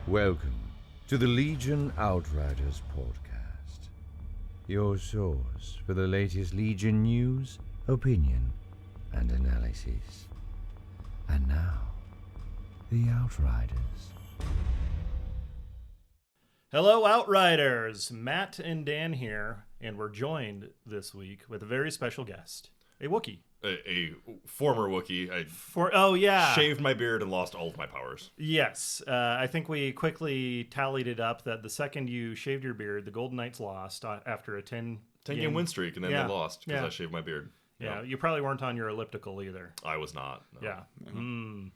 Welcome to the Legion Outriders podcast, your source for the latest Legion news, opinion, and analysis. And now, the Outriders. Hello, Outriders! Matt and Dan here, and we're joined this week with a very special guest, a Wookiee. A former Wookiee. I shaved my beard and lost all of my powers. Yes. I think we quickly tallied it up that the second you shaved your beard, the Golden Knights lost after a 10-game win streak, and then they lost because I shaved my beard. Yeah, you probably weren't on your elliptical either. I was not. No. Yeah.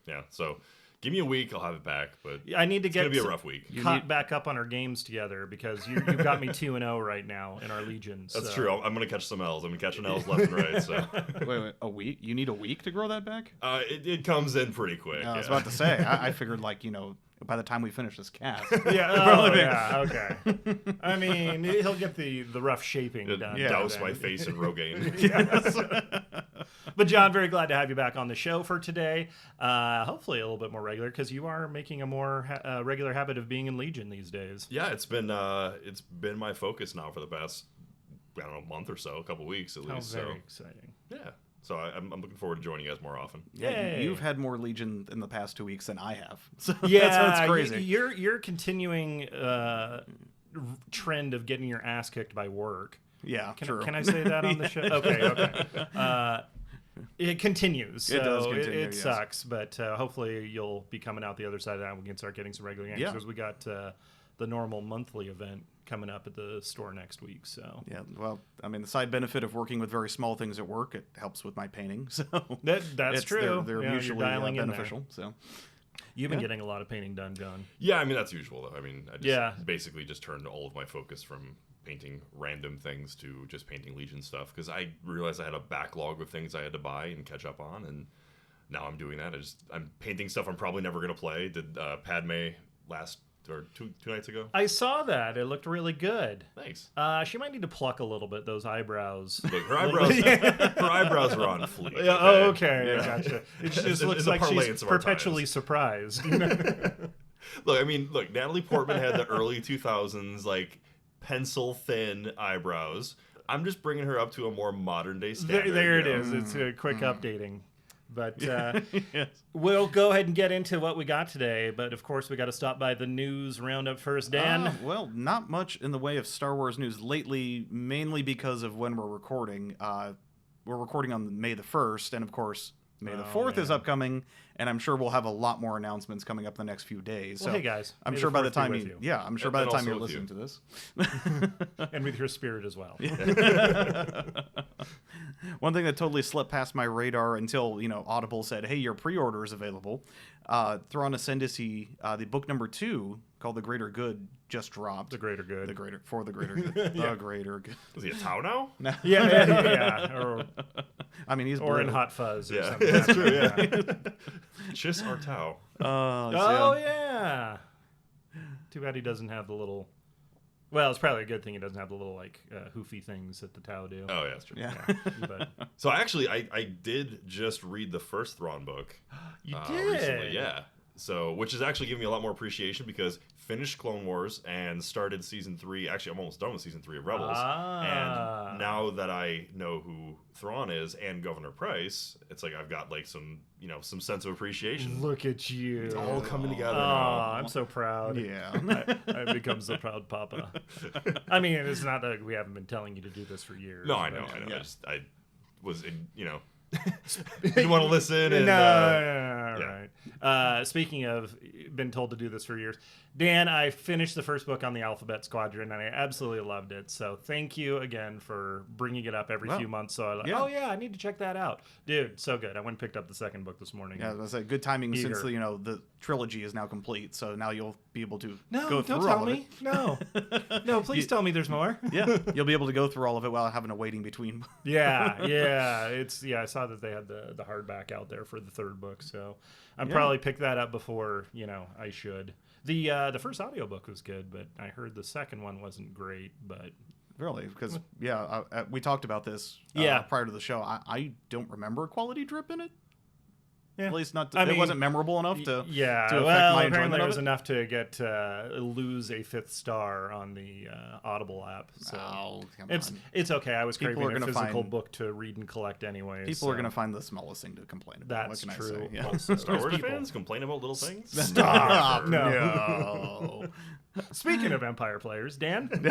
Yeah, so give me a week, I'll have it back, but I need to it's get going to be a rough week. Caught back up on our games together because you've got me 2-0 right now in our Legions. That's true. I'm going to catch some L's. I'm going to catch an L's left and right. So. Wait, a week? You need a week to grow that back? It comes in pretty quick. I was about to say, I figured by the time we finish this cast. Okay. I mean, he'll get the rough shaping done. Douse my face in Rogaine. Yes. But John, very glad to have you back on the show for today. Hopefully a little bit more regular, because you are making a more regular habit of being in Legion these days. Yeah, it's been my focus now for the past, month or so, a couple weeks at least. Very exciting. Yeah. So I'm looking forward to joining you guys more often. Yeah, you've had more Legion in the past 2 weeks than I have. So yeah, that's crazy. You're continuing trend of getting your ass kicked by work. Yeah, true. Can I say that on the show? Okay. It continues. It does continue, It sucks, but hopefully you'll be coming out the other side of that. We can start getting some regular games because we got the normal monthly event coming up at the store next week. So yeah, well, I mean, the side benefit of working with very small things at work, it helps with my painting. So that's true. They're mutually beneficial. So you've been getting a lot of painting done, John. Yeah, I mean that's usual though. I mean, I basically just turned all of my focus from painting random things to just painting Legion stuff because I realized I had a backlog of things I had to buy and catch up on, and now I'm doing that. I'm painting stuff I'm probably never gonna play. Did Padme last or two nights ago. I saw that. It looked really good. Thanks. She might need to pluck a little bit, those eyebrows. Look, her eyebrows are on fleek. Yeah, okay? Oh, okay. Yeah. Gotcha. It just looks like she's perpetually surprised. Look, Natalie Portman had the early 2000s, pencil thin eyebrows. I'm just bringing her up to a more modern day standard. There it is. It's a quick updating. But we'll go ahead and get into what we got today. But, of course, we got to stop by the news roundup first. Dan? Well, not much in the way of Star Wars news lately, mainly because of when we're recording. We're recording on May the 1st, and, of course, May the 4th is upcoming, and I'm sure we'll have a lot more announcements coming up the next few days. Well, so hey, guys. I'm sure by the time you're listening to this. And with your spirit as well. One thing that totally slipped past my radar until, Audible said, hey, your pre-order is available. Thrawn Ascendancy, the book number 2, called The Greater Good, just dropped. The Greater Good. The Greater Good. The Greater Good. Is he a Tau now? No. Yeah. Or, he's or in Hot Fuzz or something. That's true, yeah. Chiss or Tau? Yeah. Too bad he doesn't have the little... Well, it's probably a good thing he doesn't have the little, hoofy things that the Tau do. Oh, yeah, that's true. Yeah. But, so, actually, I did just read the first Thrawn book. You did? Recently, yeah. So, which is actually giving me a lot more appreciation because finished Clone Wars and started Season 3. Actually, I'm almost done with Season 3 of Rebels. And now that I know who Thrawn is and Governor Price, it's like I've got some sense of appreciation. Look at you. It's all coming together now. now. I'm so proud. Yeah. I become so proud, Papa. I mean, it's not that we haven't been telling you to do this for years. No, I know. Yeah. I was you want to listen? And, right. Speaking of been told to do this for years, Dan, I finished the first book on the Alphabet Squadron, and I absolutely loved it. So thank you again for bringing it up every few months. So I need to check that out. Dude, so good. I went and picked up the second book this morning. Yeah, that's good timing since the trilogy is now complete. So now you'll be able to go through don't all tell of me. it. No, please tell me there's more. Yeah, you'll be able to go through all of it while having a waiting between. Yeah. I saw that they had the hardback out there for the third book, so I'm probably pick that up before I should. The first audiobook was good, but I heard the second one wasn't great. But really, because we talked about this prior to the show. I don't remember a quality drip in it. At least not. It wasn't memorable enough to affect my enjoyment apparently of it was it. enough to get lose a 5th star on the Audible app. So it's okay. I was craving a physical book to read and collect anyway. People are going to find the smallest thing to complain about. That's what can true. I say? Yeah. Also, Star Wars fans complain about little things. Stop. No. Speaking of Empire players, Dan. No.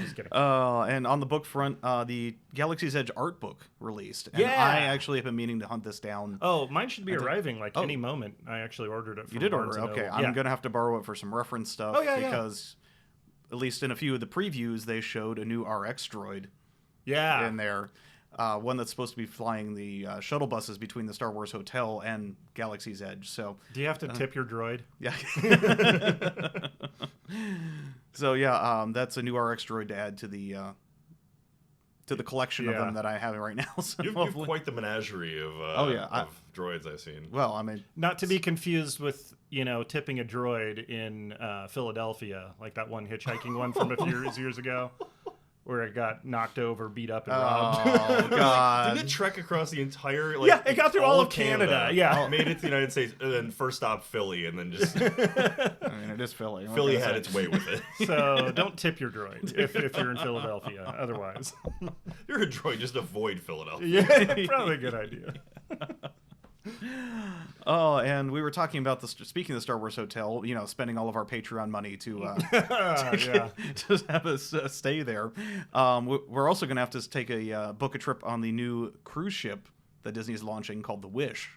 Just kidding. And on the book front, the Galaxy's Edge art book released. And I actually have been meaning to hunt this down. Oh, mine should be arriving any moment. I actually ordered it from You did Barnes order it? Okay. Noble. I'm going to have to borrow it for some reference stuff because at least in a few of the previews, they showed a new RX droid in there. One that's supposed to be flying the shuttle buses between the Star Wars Hotel and Galaxy's Edge. So, do you have to tip your droid? Yeah. So that's a new RX droid to add to the collection of them that I have right now. So you've quite the menagerie of droids I've seen. Well, I mean, not to be confused with tipping a droid in Philadelphia, like that one hitchhiking one from a few years ago. Where it got knocked over, beat up, and robbed. Oh, God. Didn't it trek across the entire... it got through all of Canada. Yeah. Made it to the United States, and then first stop Philly, and then just... I mean, it is Philly. Philly had its way with it. So don't tip your droid if you're in Philadelphia. Otherwise. You're a droid, just avoid Philadelphia. Yeah, probably a good idea. Oh, and we were talking about speaking of the Star Wars Hotel, spending all of our Patreon money to have us stay there. We're also going to have to take book a trip on the new cruise ship that Disney's launching called the Wish.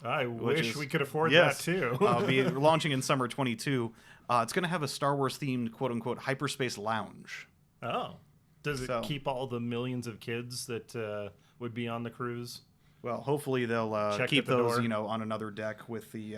I wish we could afford that too. Be launching in summer 2022. It's going to have a Star Wars themed quote unquote hyperspace lounge. Oh, does it keep all the millions of kids that would be on the cruise? Well, hopefully they'll keep those, on another deck with the,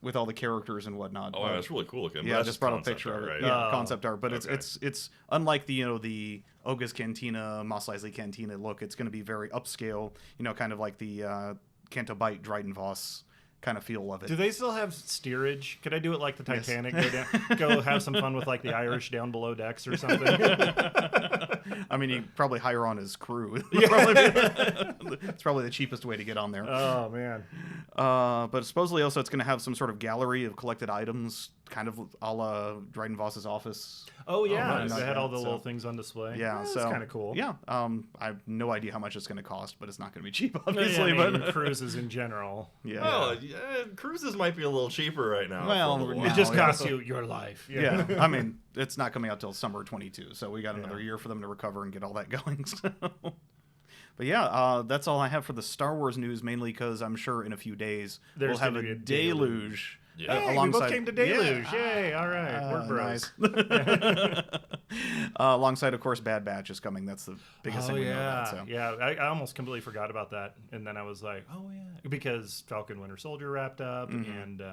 with all the characters and whatnot. Oh, that's really cool looking. Yeah, I just brought a picture of it. Right? Yeah, concept art. But it's unlike the Oga's Cantina, Mos Eisley Cantina look. It's going to be very upscale. Kind of like the Canto Bight Dryden Voss kind of feel of it. Do they still have steerage? Could I do it like the Titanic? Yes. Go have some fun with like the Irish down below decks or something. I mean, you probably hire on his crew. It's probably the cheapest way to get on there. Oh man! But supposedly also it's going to have some sort of gallery of collected items, kind of a la Dryden Voss's office. Oh yeah, they had all the little things on display. Yeah, that's kind of cool. Yeah, I have no idea how much it's going to cost, but it's not going to be cheap, obviously. But cruises in general. Yeah. Well, cruises might be a little cheaper right now. Well, it just costs you your life. Yeah. I mean, it's not coming out till summer 2022, so we got another year for them to recover and get all that going. So. But yeah, that's all I have for the Star Wars news, mainly because I'm sure in a few days we'll have a deluge. Yeah. Hey, we both came to Deluge. Yay, all right. Word bros. Nice. Alongside, of course, Bad Batch is coming. That's the biggest thing we know about. So. Yeah, I almost completely forgot about that. And then I was like, oh, yeah. Because Falcon Winter Soldier wrapped up, and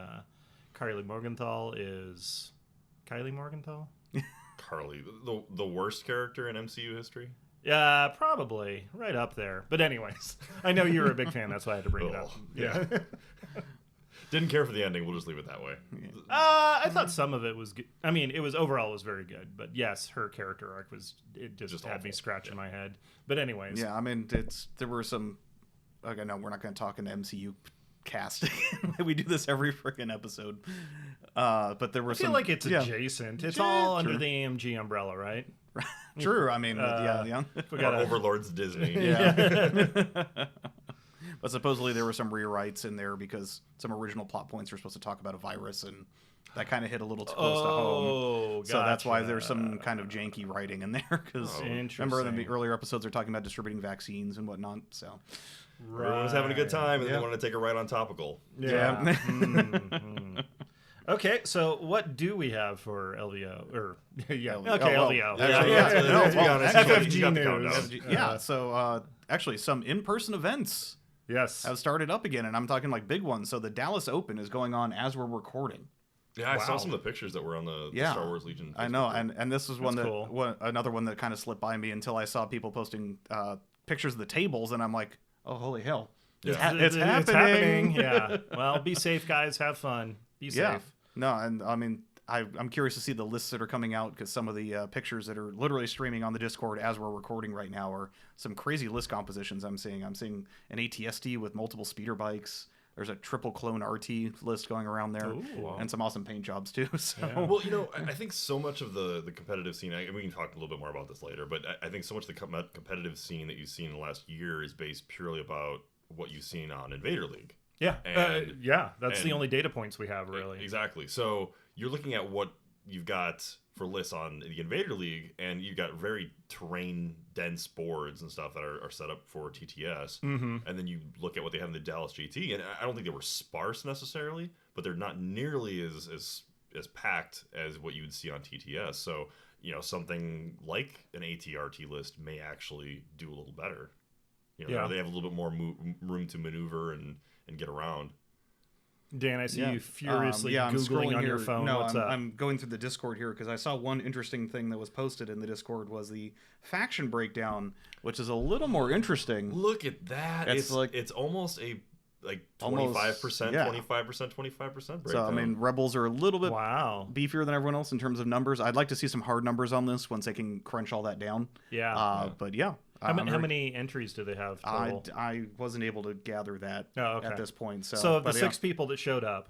Kylie Morgenthau is... Kylie Morgenthau? Carly, the worst character in MCU history? Yeah, probably. Right up there. But anyways, I know you were a big fan. That's why I had to bring it up. Yeah. Didn't care for the ending. We'll just leave it that way. I thought some of it was good. I mean, it was very good. But yes, her character arc just had me scratching my head. But anyways. Yeah, I mean, there were some... Okay, no, we're not going to talk in MCU cast. We do this every freaking episode. But there were some... I feel like it's adjacent. It's all under the AMG umbrella, right? True. I mean, we got Overlord's Disney. Yeah. But supposedly there were some rewrites in there because some original plot points were supposed to talk about a virus, and that kind of hit a little too close to home. So that's why there's some kind of janky writing in there. Because remember in the earlier episodes they're talking about distributing vaccines and whatnot. So everyone was having a good time, and they wanted to take a ride on topical. Yeah. Okay, so what do we have for LVO? Or LVO. FFG news. Yeah. So actually, some in-person events. Yes. Have started up again, and I'm talking like big ones. So the Dallas Open is going on as we're recording. Yeah, I saw some of the pictures that were on the Star Wars Legion Facebook. I know, and this was another one that kind of slipped by me until I saw people posting pictures of the tables, and I'm like, oh, holy hell. Yeah. It's happening. Yeah. Well, be safe, guys. Have fun. Be safe. No, and I mean, I'm curious to see the lists that are coming out, because some of the pictures that are literally streaming on the Discord as we're recording right now are some crazy list compositions I'm seeing. I'm seeing an ATSD with multiple speeder bikes. There's a triple clone RT list going around there. Ooh, wow. And some awesome paint jobs too. So. Yeah. Well, I think so much of the competitive scene, and we can talk a little bit more about this later, but I think so much of the competitive scene that you've seen in the last year is based purely about what you've seen on Invader League. Yeah, that's the only data points we have, really. Exactly. So you're looking at what you've got for lists on the Invader League, and you've got very terrain-dense boards and stuff that are set up for TTS. Mm-hmm. And then you look at what they have in the Dallas GT, and I don't think they were sparse necessarily, but they're not nearly as packed as what you would see on TTS. So, something like an ATRT list may actually do a little better. They have a little bit more room to maneuver and get around. Dan, I see you furiously Googling on your phone. No, What's up? I'm going through the Discord here because I saw one interesting thing that was posted in the Discord was the faction breakdown, which is a little more interesting. Look at that. It's almost a 25%, 25%, 25% breakdown. So, I mean, Rebels are a little bit beefier than everyone else in terms of numbers. I'd like to see some hard numbers on this once they can crunch all that down. Yeah. But yeah. How many entries do they have total? I wasn't able to gather that at this point. So of the 6 people that showed up,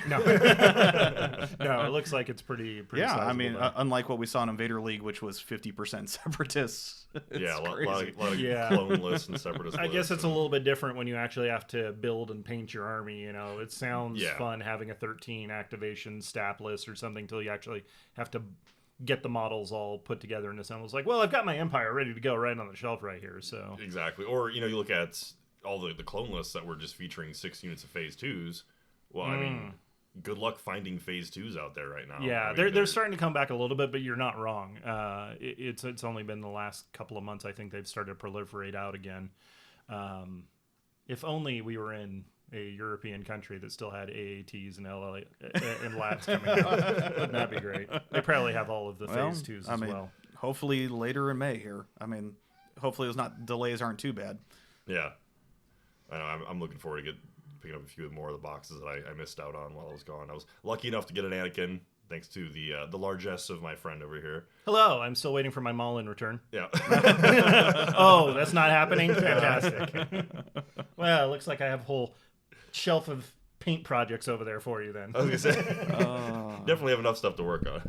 no, no, it looks like it's pretty. Yeah, I mean, unlike what we saw in Invader League, which was 50% separatists. Yeah, a lot of clone lists and separatist. I guess it's a little bit different when you actually have to build and paint your army. It sounds fun having a 13 activation stat list or something till you actually have to get the models all put together and assembled. It's like, well, I've got my Empire ready to go right on the shelf right here. So exactly. Or you look at all the clone lists that were just featuring 6 units of Phase 2s. Well, I mean, good luck finding Phase 2s out there right now. Yeah, they're starting to come back a little bit, but you're not wrong. It's only been the last couple of months I think they've started to proliferate out again. If only we were in a European country that still had AATs and LLA and labs coming out. Wouldn't that be great? They probably have all of the Phase 2s as well. Hopefully later in May here. I mean, hopefully delays aren't too bad. Yeah. I know, I'm looking forward to picking up a few more of the boxes that I missed out on while I was gone. I was lucky enough to get an Anakin, thanks to the largesse of my friend over here. Hello, I'm still waiting for my Maul in return. Yeah. Oh, that's not happening? Fantastic. Well, it looks like I have a whole shelf of paint projects over there for you then. I was going to say, definitely have enough stuff to work on.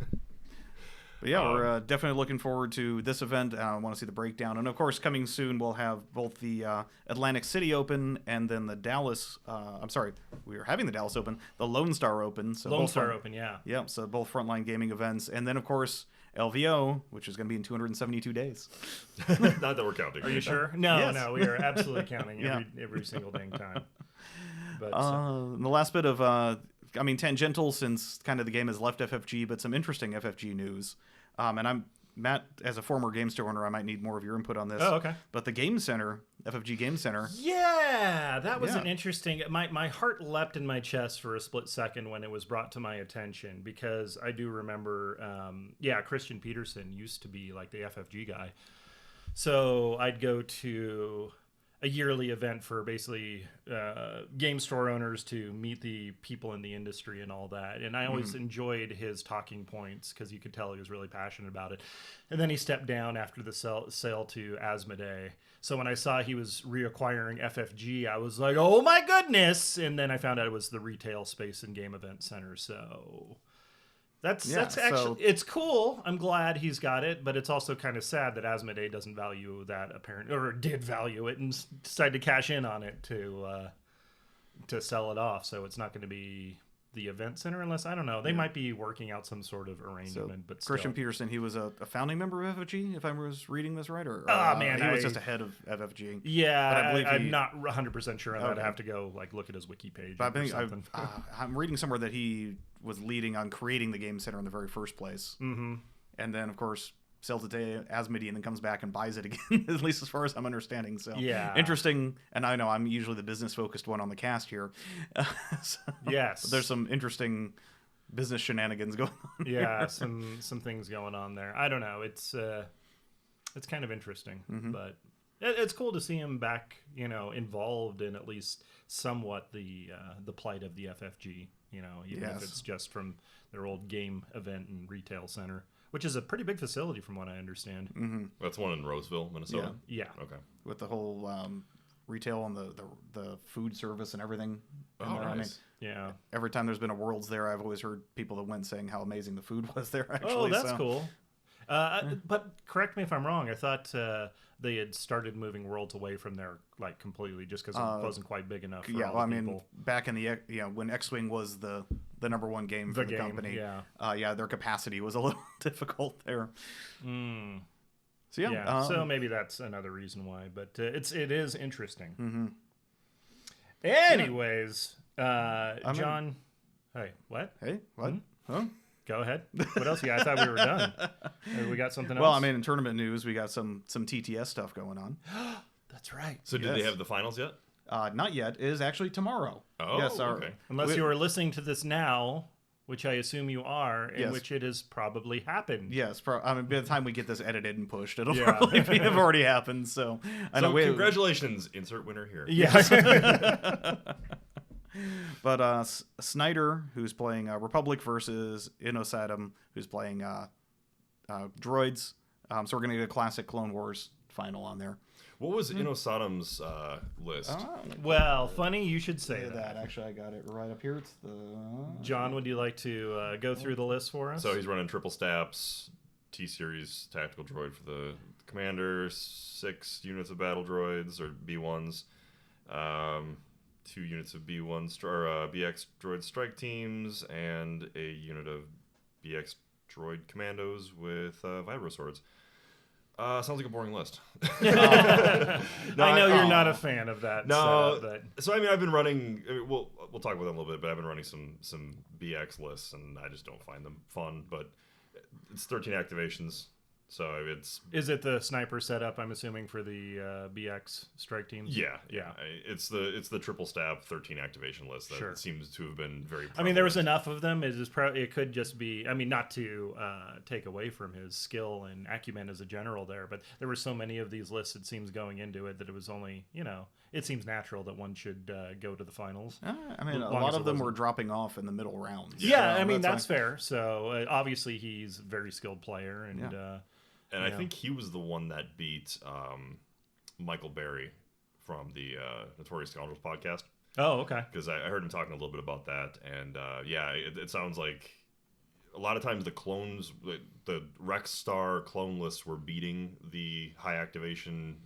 But yeah, we're definitely looking forward to this event. I want to see the breakdown. And of course, coming soon, we'll have both the Atlantic City Open and then the Dallas, we are having the Dallas Open, the Lone Star Open. So Lone Star Open, yeah. Yeah, so both frontline gaming events. And then, of course, LVO, which is going to be in 272 days. Not that we're counting. Are you sure? No, we are absolutely counting every single dang time. But, the last bit of, tangential since kind of the game has left FFG, but some interesting FFG news. And I'm, Matt, as a former Game Store owner, I might need more of your input on this. Oh, okay. But the Game Center, FFG Game Center. Yeah, that was an interesting... My heart leapt in my chest for a split second when it was brought to my attention, because I do remember, Christian Peterson used to be like the FFG guy. So I'd go to a yearly event for basically game store owners to meet the people in the industry and all that. And I always enjoyed his talking points because you could tell he was really passionate about it. And then he stepped down after the sale to Asmodee. So when I saw he was reacquiring FFG, I was like, oh my goodness. And then I found out it was the retail space and game event center. So that's actually, it's cool. I'm glad he's got it, but it's also kind of sad that Asmodee doesn't value that or did value it and decided to cash in on it to sell it off. So it's not going to be the event center unless, I don't know, they might be working out some sort of arrangement. But Christian Peterson, he was a founding member of FFG, if I was reading this right, or he was just a head of FFG. Yeah, but I believe I'm not 100% sure on that. I have to go look at his wiki page. But I think I'm reading somewhere that he was leading on creating the Game Center in the very first place, and then of course sells it to Asmodee and then comes back and buys it again, at least as far as I'm understanding. So interesting. And I know I'm usually the business focused one on the cast here. Yes, there's some interesting business shenanigans going on. Yeah, some things going on there. I don't know. It's kind of interesting, but It's cool to see him back, involved in at least somewhat the plight of the FFG, even if it's just from their old game event and retail center, which is a pretty big facility from what I understand. Mm-hmm. That's one in Roseville, Minnesota. Yeah. Okay. With the whole retail and the food service and everything. Oh, nice. I mean, yeah. Every time there's been a Worlds there, I've always heard people that went saying how amazing the food was there. Actually, oh, that's cool. But correct me if I'm wrong. I thought they had started moving Worlds away from there like completely, just because it wasn't quite big enough. For all the people. Back in the when X-Wing was the number one game for the company, their capacity was a little difficult there. Mm. So so maybe that's another reason why. But it is interesting. Mm-hmm. Anyways, John. Hey, what? Hey, what? Hmm? Huh? Go ahead. What else? I thought we were done. We got something else? Well, I mean, in tournament news, we got some TTS stuff going on. That's right. So did they have the finals yet? Not yet. It is actually tomorrow. Oh, yes, okay. Unless you are listening to this now, which I assume you are, in which it has probably happened. Yes. By the time we get this edited and pushed, it'll probably have already happened. So congratulations. Insert winner here. Yes. But Snyder, who's playing Republic, versus Inosadam, who's playing droids. So we're going to get a classic Clone Wars final on there. What was Inosadam's list? Well, funny you should say that. Actually, I got it right up here. It's the John, would you like to go through the list for us? So he's running triple staps, T-Series tactical droid for the commander, 6 units of battle droids or B1s, 2 units of B1 or BX droid strike teams, and a unit of BX droid commandos with vibro swords. Sounds like a boring list. No, I know you're not a fan of that. No, so I mean, I've been running. We'll talk about them a little bit, but I've been running some BX lists, and I just don't find them fun. But it's 13 activations, so it's. Is it the sniper setup? I'm assuming for the BX strike teams. Yeah. It's the triple stab 13 activation list that seems to have been very. I mean, there was enough of them. It could just be. I mean, not to take away from his skill and acumen as a general there, but there were so many of these lists. It seems going into it that it was only it seems natural that one should go to the finals. I mean, a lot of them were dropping off in the middle rounds. Yeah, I mean that's fair. So obviously he's a very skilled player, and. And I think he was the one that beat Michael Berry from the Notorious Scoundrels podcast. Oh, okay. Because I heard him talking a little bit about that. And it sounds like a lot of times the clones, the Rex Star clone lists were beating the high activation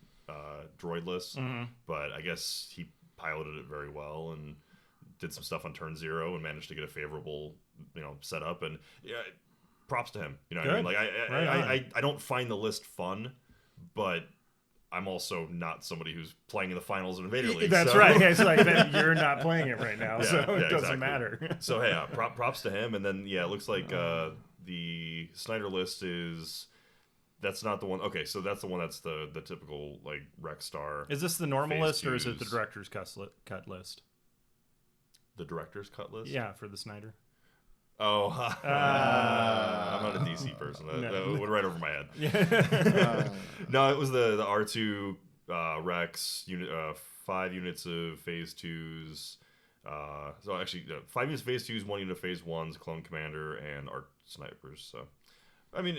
droid lists. Mm-hmm. But I guess he piloted it very well and did some stuff on turn 0 and managed to get a favorable setup. And props to him. You know what I mean? Like I don't find the list fun, but I'm also not somebody who's playing in the finals in Invader League. That's right. It's like you're not playing it right now, so it doesn't matter. So hey, props to him. And then it looks like the Snyder list that's not the one. Okay, so that's the one that's the typical like Rex Star. Is this the normal list or is it the director's cut list? The director's cut list? Yeah, for the Snyder. Oh, I'm not a DC person. That went right over my head. No, it was the R2 Rex unit, 5 units of Phase 2s. So actually, 5 units of Phase 2s, 1 unit of Phase 1s, Clone Commander, and Art Snipers. So, I mean,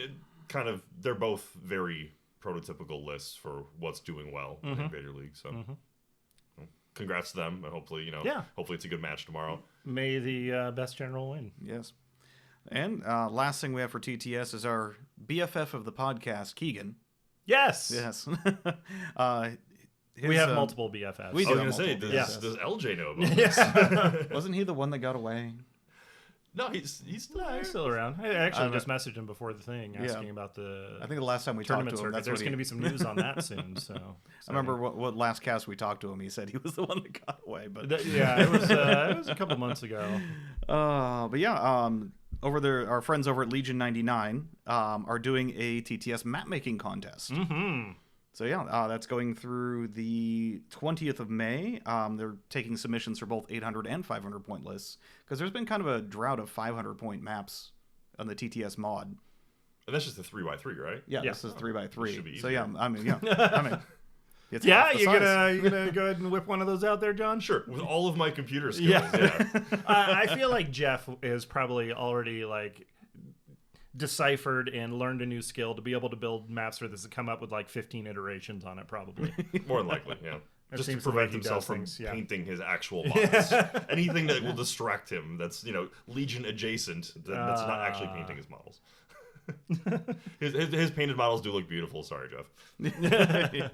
they're both very prototypical lists for what's doing well in Invader League. So. Mm-hmm. Congrats to them, and hopefully, hopefully it's a good match tomorrow. May the best general win. Yes. And last thing we have for TTS is our BFF of the podcast, Keegan. Yes. We have multiple BFFs. I was going to say, does LJ know about this? Wasn't he the one that got away? No, he's still around. I actually just messaged him before the thing, asking about the. I think the last time we talked to him, there's going to be some news on that soon. So I remember what last cast we talked to him. He said he was the one that got away, but it was a couple months ago. Over there, our friends over at Legion 99 are doing a TTS map making contest. Mm-hmm. So that's going through the 20th of May. They're taking submissions for both 800 and 500 point lists because there's been kind of a drought of 500 point maps on the TTS mod. And that's just the 3x3, right? Yeah, this is 3x3. Should be so easier. I mean, It's yeah, you gonna go ahead and whip one of those out there, John? Sure, with all of my computer skills. Yeah. I feel like Jeff is probably already like deciphered and learned a new skill to be able to build maps for this and come up with like 15 iterations on it, probably. More than likely, yeah. That Just to seems the way prevent he himself does from things, yeah. painting his actual models. Anything that will distract him that's, Legion adjacent, that's not actually painting his models. his painted models do look beautiful. Sorry, Jeff. Yeah.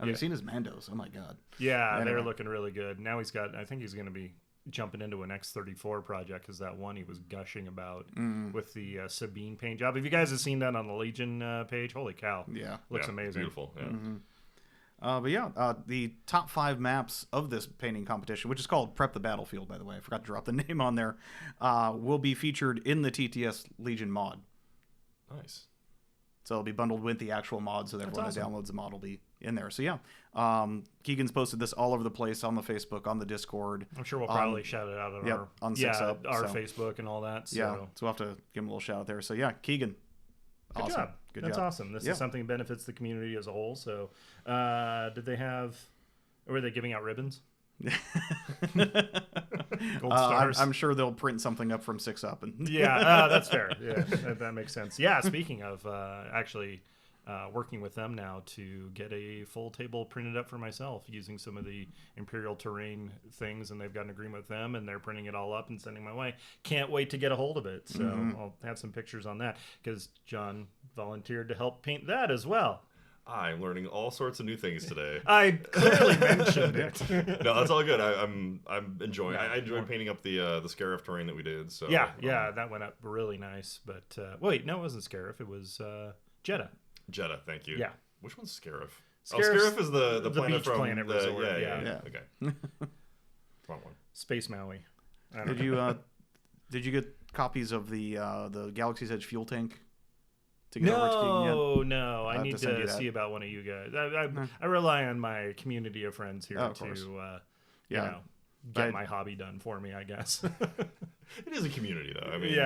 Have you seen his Mandos? Oh my god. Yeah, anyway. They're looking really good. Now I think he's going to be jumping into an X-34 project, because that one he was gushing about with the Sabine paint job. If you guys have seen that on the Legion page, holy cow. Yeah. Looks amazing. Beautiful. Yeah. But the top 5 maps of this painting competition, which is called Prep the Battlefield, by the way, I forgot to drop the name on there, will be featured in the TTS Legion mod. Nice. So it'll be bundled with the actual mod, so that everyone that downloads the mod will be in there. So yeah, Keegan's posted this all over the place on the Facebook, on the Discord. I'm sure we'll probably shout it out on our Facebook and all that. So. Yeah, so we'll have to give him a little shout out there. So yeah, Keegan. Good job. That's awesome. This is something that benefits the community as a whole. So did they have, or were they giving out ribbons? Gold stars. I'm sure they'll print something up from 6 Up. And yeah, that's fair. Yeah, that makes sense. Yeah, speaking of actually working with them now to get a full table printed up for myself using some of the Imperial Terrain things, and they've got an agreement with them, and they're printing it all up and sending my way. Can't wait to get a hold of it. So I'll have some pictures on that, because John volunteered to help paint that as well. I'm learning all sorts of new things today. I clearly mentioned it. No, that's all good. I'm enjoying. I enjoyed painting up the Scarif terrain that we did. So yeah, that went up really nice. But wait, no, it wasn't Scarif. It was Jeddah. Jeddah, thank you. Yeah. Which one's Scarif? Scarif is the planet beach from planet resort. Yeah. Okay. Wrong one. Space Maui. Did you get copies of the Galaxy's Edge fuel tank? No. I need to see about one of you guys. I rely on my community of friends here to get my hobby done for me, I guess. It is a community, though. I mean,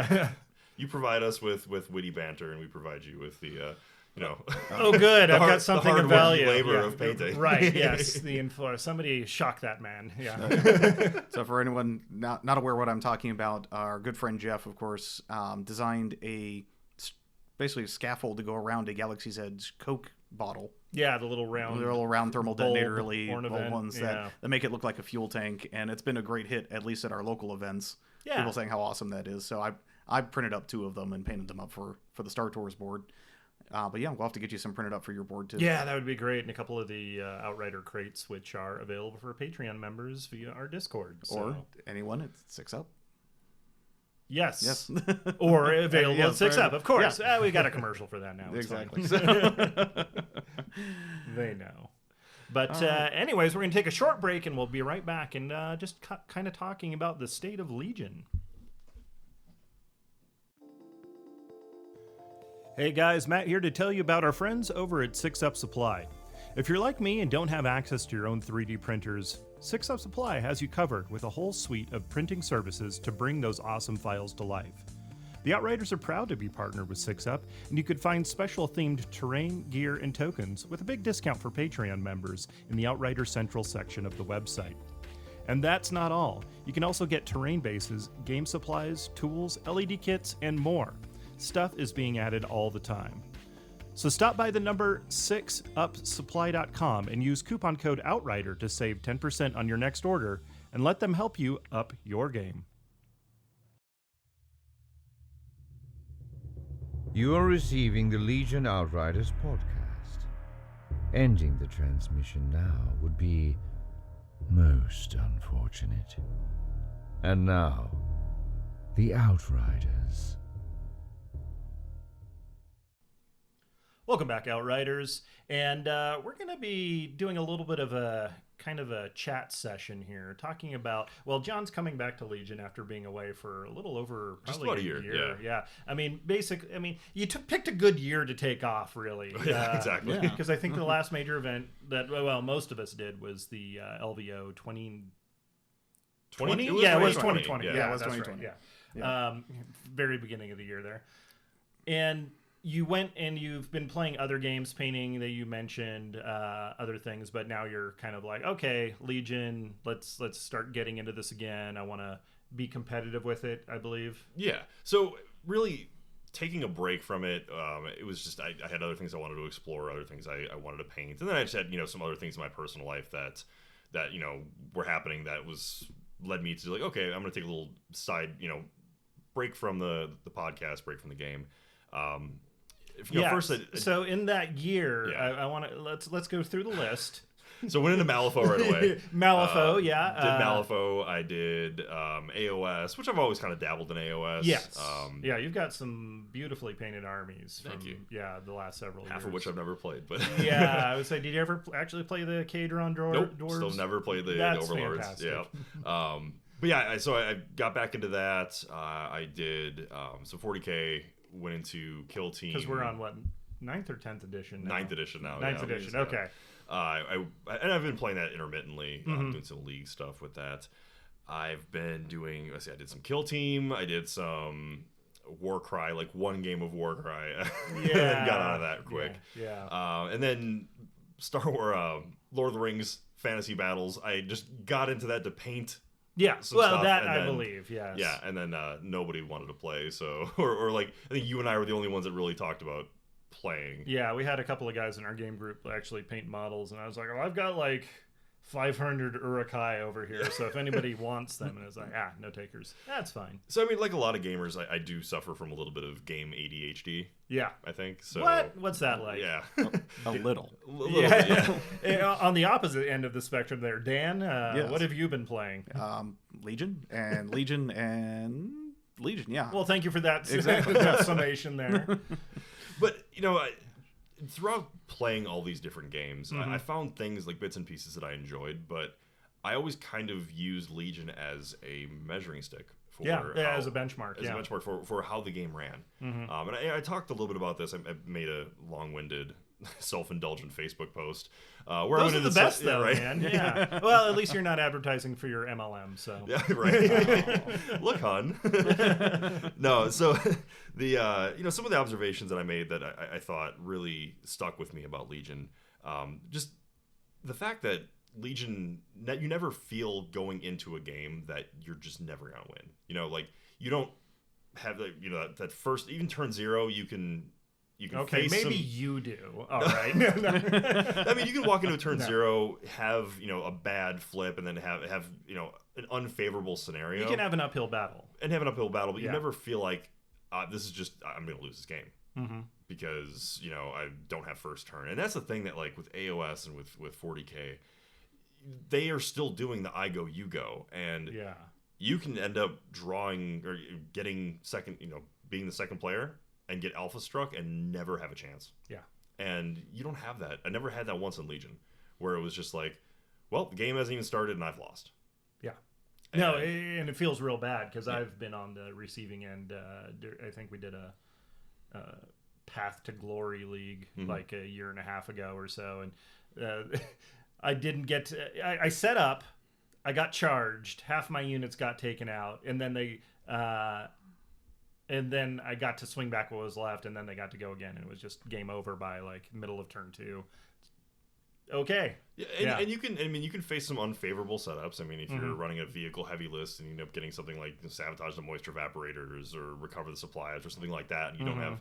you provide us with witty banter, and we provide you with the oh, good. I've got something of value. Labor of painting. Right. Yes. The info. Somebody shock that man. Yeah. So for anyone not aware what I'm talking about, our good friend Jeff, of course, designed basically a scaffold to go around a Galaxy's Edge Coke bottle. Yeah, the little round thermal detonator, really old ornament. Ones that make it look like a fuel tank, and it's been a great hit, at least at our local events. Yeah. People saying how awesome that is. So I printed up 2 of them and painted them up for the Star Tours board. But yeah, we'll have to get you some printed up for your board too. Yeah, that would be great. And a couple of the Outrider crates, which are available for Patreon members via our Discord. Or anyone at 6 Up. Yes. Or available at 6 Up, of course. Yeah. We got a commercial for that now. Exactly. They know. But anyways, we're going to take a short break, and we'll be right back and just kind of talking about the state of Legion. Hey guys, Matt here to tell you about our friends over at 6 Up Supply. If you're like me and don't have access to your own 3D printers, 6 Up Supply has you covered with a whole suite of printing services to bring those awesome files to life. The Outriders are proud to be partnered with 6 Up, and you could find special themed terrain, gear, and tokens with a big discount for Patreon members in the Outrider Central section of the website. And that's not all. You can also get terrain bases, game supplies, tools, LED kits, and more. Stuff is being added all the time. So stop by the number 6upsupply.com and use coupon code OUTRIDER to save 10% on your next order, and let them help you up your game. You are receiving the Legion Outriders podcast. Ending the transmission now would be most unfortunate. And now, the Outriders. Welcome back, Outriders, and we're going to be doing a little bit of a kind of a chat session here, talking about, well, John's coming back to Legion after being away for a little over just about a year. Yeah. I mean, you picked a good year to take off, really. Yeah, exactly. Because I think the last major event that, well, most of us did was the LVO 2020. Yeah, it was 2020. Yeah, it was 2020. Right. Yeah. Very beginning of the year there. And you went and you've been playing other games, painting that you mentioned, other things, but now you're kind of like, okay, Legion, let's start getting into this again. I want to be competitive with it, I believe. Yeah. So really taking a break from it, it was just I had other things I wanted to explore, other things I wanted to paint, and then I just had some other things in my personal life that were happening that led me to like, okay, I'm gonna take a little side break from the podcast, break from the game. First, so in that year, I want to let's go through the list. So went into Malifaux right away. Malifaux, did Malifaux. I did AOS, which I've always kind of dabbled in AOS. Yes. You've got some beautifully painted armies. Thank you. Yeah, the last several years. Half of which I've never played, but yeah, I would say, did you ever actually play the Khaedron Nope, dwarves? Still never played the Overlords. Fantastic. Yeah. But yeah, so I got back into that. I did some 40K. Went into Kill Team because we're on what 9th or 10th edition now? 9th edition now. 9th edition. Okay. I've been playing that intermittently, doing some league stuff with that. I've been doing. I did some Kill Team. I did some Warcry, like one game of Warcry. Yeah. Got out of that quick. Yeah. And then Star Wars, Lord of the Rings Fantasy Battles. I just got into that to paint. Yeah, well, that and I then, believe, yes. Yeah, and then nobody wanted to play, so or like I think you and I were the only ones that really talked about playing. Yeah, we had a couple of guys in our game group actually paint models, and I was like, oh, I've got like 500 Urukai over here, so if anybody wants them, and it's like, no takers. That's fine. So I mean, like a lot of gamers, I do suffer from a little bit of game ADHD. Yeah, I think so. What's that like? Yeah, a little. Yeah. On the opposite end of the spectrum, there, Dan. Yes. What have you been playing? Legion and Legion and Legion. Yeah. Well, thank you for that. Exactly. That summation there. But throughout playing all these different games, I found things like bits and pieces that I enjoyed, but I always kind of used Legion as a measuring stick. As a benchmark. As a benchmark for how the game ran. And I talked a little bit about this. I made a long-winded, self-indulgent Facebook post. Where Those are the best, though, right? man. Yeah. Well, at least you're not advertising for your MLM, so. Yeah, right. Look, hon. No, so some of the observations that I made that I thought really stuck with me about Legion, just the fact that Legion, you never feel going into a game that you're just never gonna win. Like you don't have that first, even turn 0, you can okay, face maybe you do. All right. I mean, you can walk into a turn 0, have a bad flip, and then have an unfavorable scenario. You can have an uphill battle, but you never feel like this is just I'm gonna lose this game because I don't have first turn. And that's the thing that like with AOS and with 40K. They are still doing the I go, you go, and you can end up drawing or getting second, being the second player and get alpha struck and never have a chance. Yeah, and you don't have that. I never had that once in Legion, where it was just like, well, the game hasn't even started and I've lost. Yeah, and it feels real bad because I've been on the receiving end. I think we did a Path to Glory League like a year and a half ago or so, and. I didn't get to, I set up, I got charged, half my units got taken out, and then I got to swing back what was left, and then they got to go again, and it was just game over by like middle of turn 2. Okay. Yeah, and you can face some unfavorable setups. I mean, if you're running a vehicle heavy list and you end up getting something like sabotage the moisture evaporators or recover the supplies or something like that, and you don't have,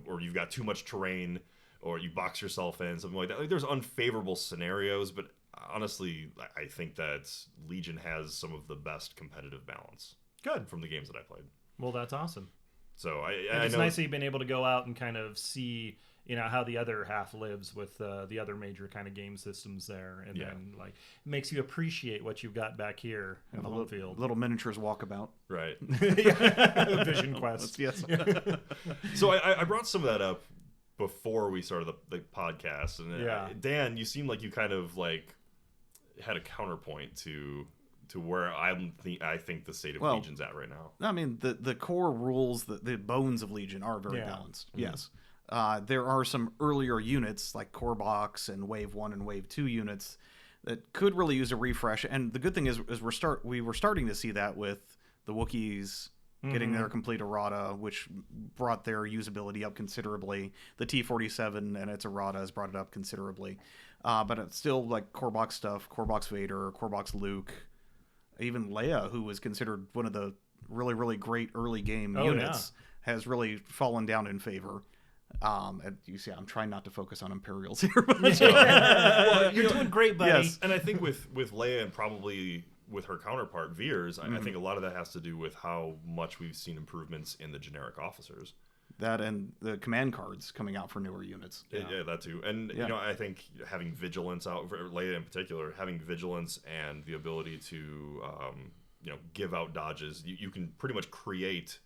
or you've got too much terrain, or you box yourself in, something like that. Like, there's unfavorable scenarios, but honestly, I think that Legion has some of the best competitive balance. Good. From the games that I played. Well, that's awesome. So it's nice that you've been able to go out and kind of see, how the other half lives with the other major kind of game systems there, and then like it makes you appreciate what you've got back here in the home field. Little miniatures walkabout. Right. Vision Quest. Yes. So I brought some of that up before we started the podcast, and Dan, you seem like you kind of like had a counterpoint to where I think the state of Legion's at right now. I mean, the core rules, the bones of Legion are very balanced. Yes, there are some earlier units like Core Box and Wave 1 and Wave 2 units that could really use a refresh. And the good thing is we were starting to see that with the Wookiees getting their complete errata, which brought their usability up considerably. The T-47 and its errata has brought it up considerably. But it's still like core box stuff, core box Vader, core box Luke, even Leia, who was considered one of the really, really great early game units, has really fallen down in favor. And you see, I'm trying not to focus on Imperials here. But well, you're doing great, buddy. Yes. And I think with Leia and probably with her counterpart, Veers, I think a lot of that has to do with how much we've seen improvements in the generic officers. That and the command cards coming out for newer units. Yeah, that too. And, you know, I think having Vigilance out, for Leia in particular, having Vigilance and the ability to, you know, give out dodges, you can pretty much create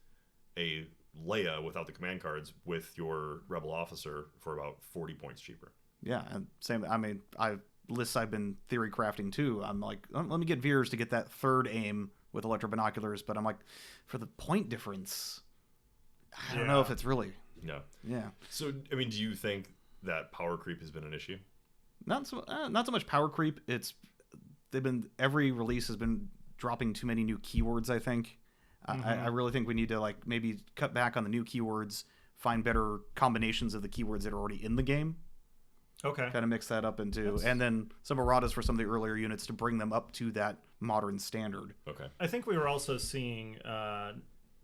a Leia without the command cards with your Rebel officer for about 40 points cheaper. Yeah, and same. I mean, lists I've been theory crafting too. I'm like, let me get Veers to get that third aim with electro binoculars, but I'm like, for the point difference, I don't know if it's really. Yeah. So, I mean, do you think that power creep has been an issue? Not so much power creep. Every release has been dropping too many new keywords, I think. I really think we need to like maybe cut back on the new keywords, find better combinations of the keywords that are already in the game. Okay. Kind of mix that up into, and then some erratas for some of the earlier units to bring them up to that modern standard. Okay. I think we were also seeing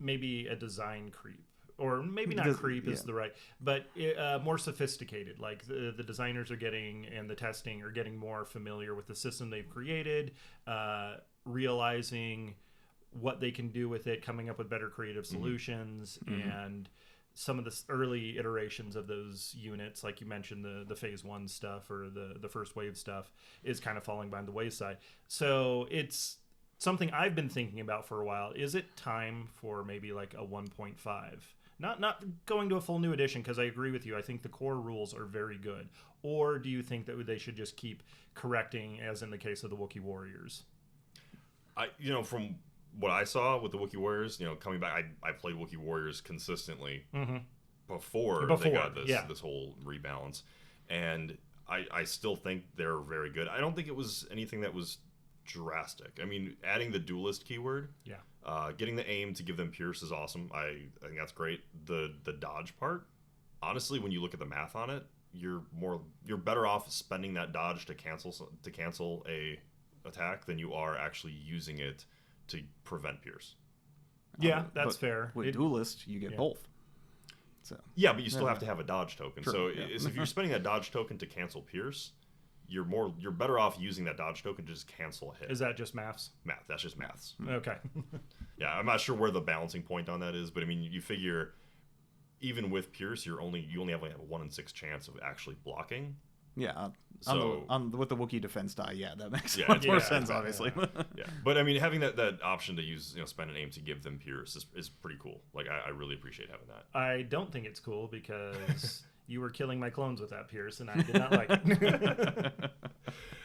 maybe a design creep. Or maybe not creep is the right, but more sophisticated. Like the designers are getting, and the testing are getting more familiar with the system they've created, realizing what they can do with it, coming up with better creative solutions, and some of the early iterations of those units, like you mentioned, the phase 1 stuff or the first wave stuff is kind of falling behind the wayside. So it's something I've been thinking about for a while. Is it time for maybe like a 1.5? Not going to a full new edition, because I agree with you. I think the core rules are very good. Or do you think that they should just keep correcting, as in the case of the Wookiee Warriors? From what I saw with the Wookiee Warriors, coming back, I played Wookiee Warriors consistently before they got this whole rebalance, and I still think they're very good. I don't think it was anything that was drastic. I mean, adding the duelist keyword, getting the aim to give them Pierce is awesome. I think that's great. The dodge part, honestly, when you look at the math on it, you're better off spending that dodge to cancel a attack than you are actually using it to prevent Pierce. Yeah, that's fair. With duelist, you get both. So yeah, but you still have to have a dodge token. Sure, so if you're spending that dodge token to cancel Pierce, you're better off using that dodge token to just cancel a hit. Is that just maths? Math. That's just maths. Okay. Yeah, I'm not sure where the balancing point on that is, but I mean, you figure even with Pierce, you only have like a 1 in 6 chance of actually blocking. Yeah. With the Wookiee defense die, that makes much more sense, obviously. Yeah, but I mean, having that option to use, spend an aim to give them Pierce is pretty cool. Like, I really appreciate having that. I don't think it's cool because you were killing my clones with that Pierce, and I did not like it.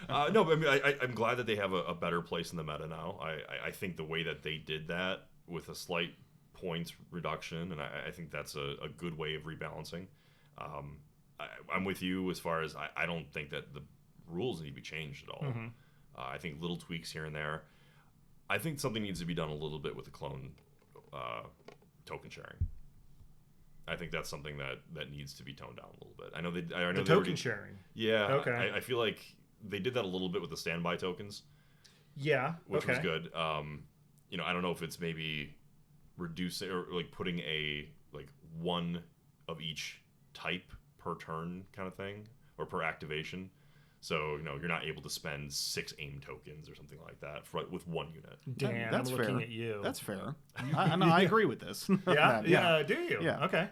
No, but I mean, I'm glad that they have a better place in the meta now. I think the way that they did that with a slight points reduction, and I think that's a good way of rebalancing. I'm with you as far as I don't think that the rules need to be changed at all. I think little tweaks here and there. I think something needs to be done a little bit with the clone token sharing. I think that's something that needs to be toned down a little bit. I know the token sharing. Yeah. Okay. I feel like they did that a little bit with the standby tokens. Yeah. Which was good. I don't know if it's maybe reducing or like putting a one of each type per turn kind of thing, or per activation. So, you're not able to spend 6 aim tokens or something like that with one unit. Dan, that's I'm looking at you. That's fair. I agree with this. Yeah. Do you? Yeah. Okay.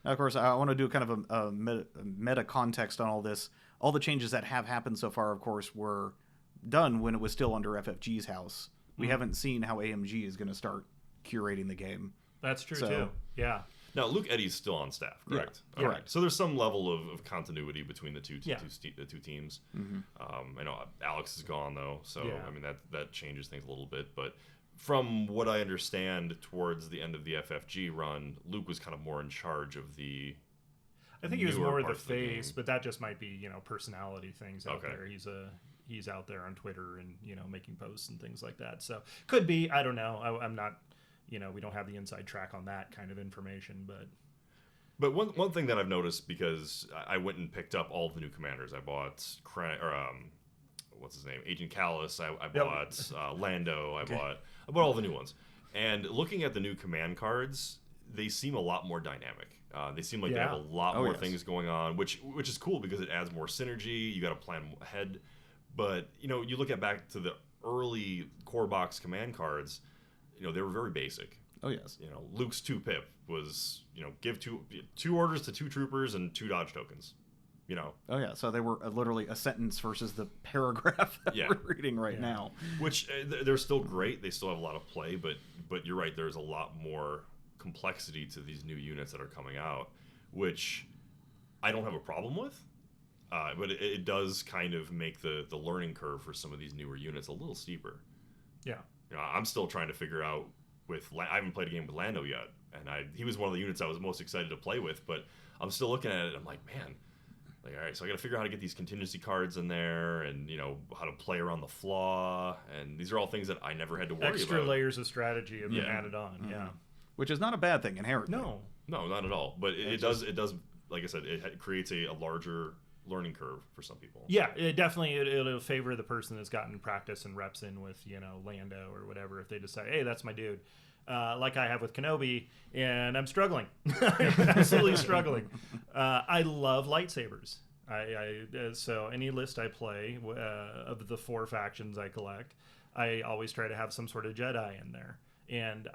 Of course, I want to do kind of a meta context on all this. All the changes that have happened so far, of course, were done when it was still under FFG's house. We haven't seen how AMG is going to start curating the game. That's true, too. Yeah. Now, Luke Eddy's still on staff, correct? Yeah. Correct. So there's some level of continuity between the two teams. I know Alex is gone, though, so I mean that changes things a little bit. But from what I understand, towards the end of the FFG run, Luke was kind of more in charge of the. I think he was more of the face, but that just might be personality things out there. He's out there on Twitter and making posts and things like that. So could be. I don't know. I'm not we don't have the inside track on that kind of information, But one thing that I've noticed, because I went and picked up all of the new commanders. I bought what's his name, Agent Callus. I bought Lando. I bought all the new ones. And looking at the new command cards, they seem a lot more dynamic. They seem like they have a lot more things going on, which is cool because it adds more synergy. You got to plan ahead. But you look back to the early core box command cards. They were very basic. Oh yes. Luke's 2-pip was give two orders to 2 troopers and 2 dodge tokens. Oh yeah. So they were literally a sentence versus the paragraph that we're reading right now. Which they're still great. They still have a lot of play, but you're right. There's a lot more complexity to these new units that are coming out, which I don't have a problem with. But it does kind of make the learning curve for some of these newer units a little steeper. Yeah. I'm still trying to figure out I haven't played a game with Lando yet, and he was one of the units I was most excited to play with, but I'm still looking at it, I'm like, man, all right, so I got to figure out how to get these contingency cards in there, and how to play around the flaw, and these are all things that I never had to worry about. Extra layers of strategy have been added on, Which is not a bad thing inherently. No, not at all. But it does, like I said, it creates a larger learning curve for some people. Yeah, it definitely it'll favor the person that's gotten practice and reps in with Lando or whatever, if they decide, hey, that's my dude, like I have with Kenobi, and I'm struggling. I'm absolutely struggling. I love lightsabers. So any list I play of the 4 factions I collect, I always try to have some sort of Jedi in there, and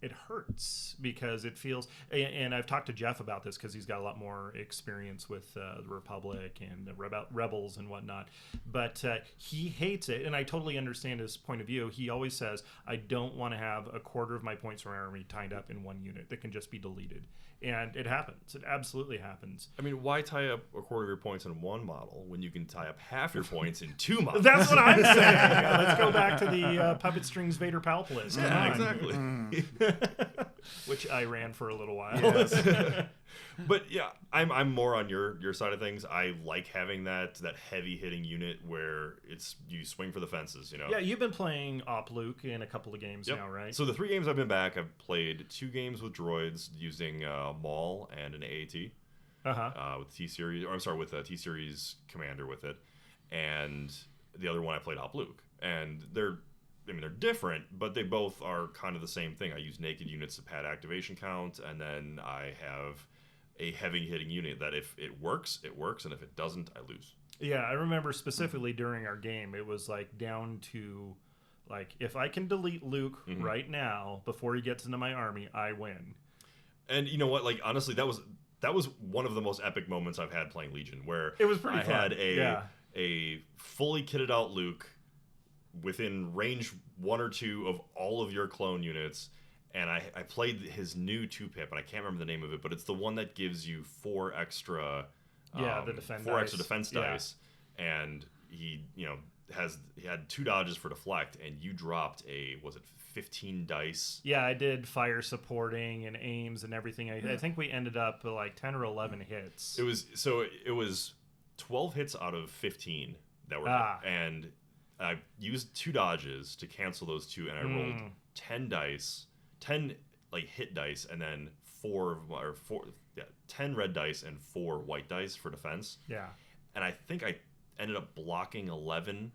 it hurts because it feels, and I've talked to Jeff about this because he's got a lot more experience with the Republic and the Rebels and whatnot, but he hates it, and I totally understand his point of view. He always says, I don't want to have a quarter of my points from my army tied up in one unit that can just be deleted. And it happens. It absolutely happens. I mean, why tie up a quarter of your points in one model when you can tie up half your points in 2 models? That's what I'm saying. Let's go back to the Puppet Strings Vader Palp list. Yeah, exactly. Which I ran for a little while. Yes. But yeah, I'm more on your side of things. I like having that heavy hitting unit where you swing for the fences. Yeah, you've been playing Op Luke in a couple of games now, right? So the 3 games I've been back, I've played 2 games with droids using Maul and an AAT. With T-Series, or I'm sorry, with a T-Series commander with it, and the other one I played Op Luke, and they're different, but they both are kind of the same thing. I use naked units to pad activation count, and then I have a heavy hitting unit that if it works, it works, and if it doesn't, I lose. Yeah, I remember specifically during our game, it was like down to if I can delete Luke right now before he gets into my army, I win. And you know what? Honestly, that was one of the most epic moments I've had playing Legion, where it was pretty fun. Had a fully kitted out Luke within range 1 or 2 of all of your clone units, and I played his new 2-pip, and I can't remember the name of it, but it's the one that gives you 4 extra the defense extra defense dice, and he had 2 dodges for deflect, and you dropped 15 dice. Yeah, I did fire supporting and aims and everything. I think we ended up with 10 or 11 hits. It was 12 hits out of 15 that were and I used 2 dodges to cancel those 2, and I rolled 10 dice, 10 hit dice, and then 10 red dice and 4 white dice for defense. Yeah. And I think I ended up blocking 11.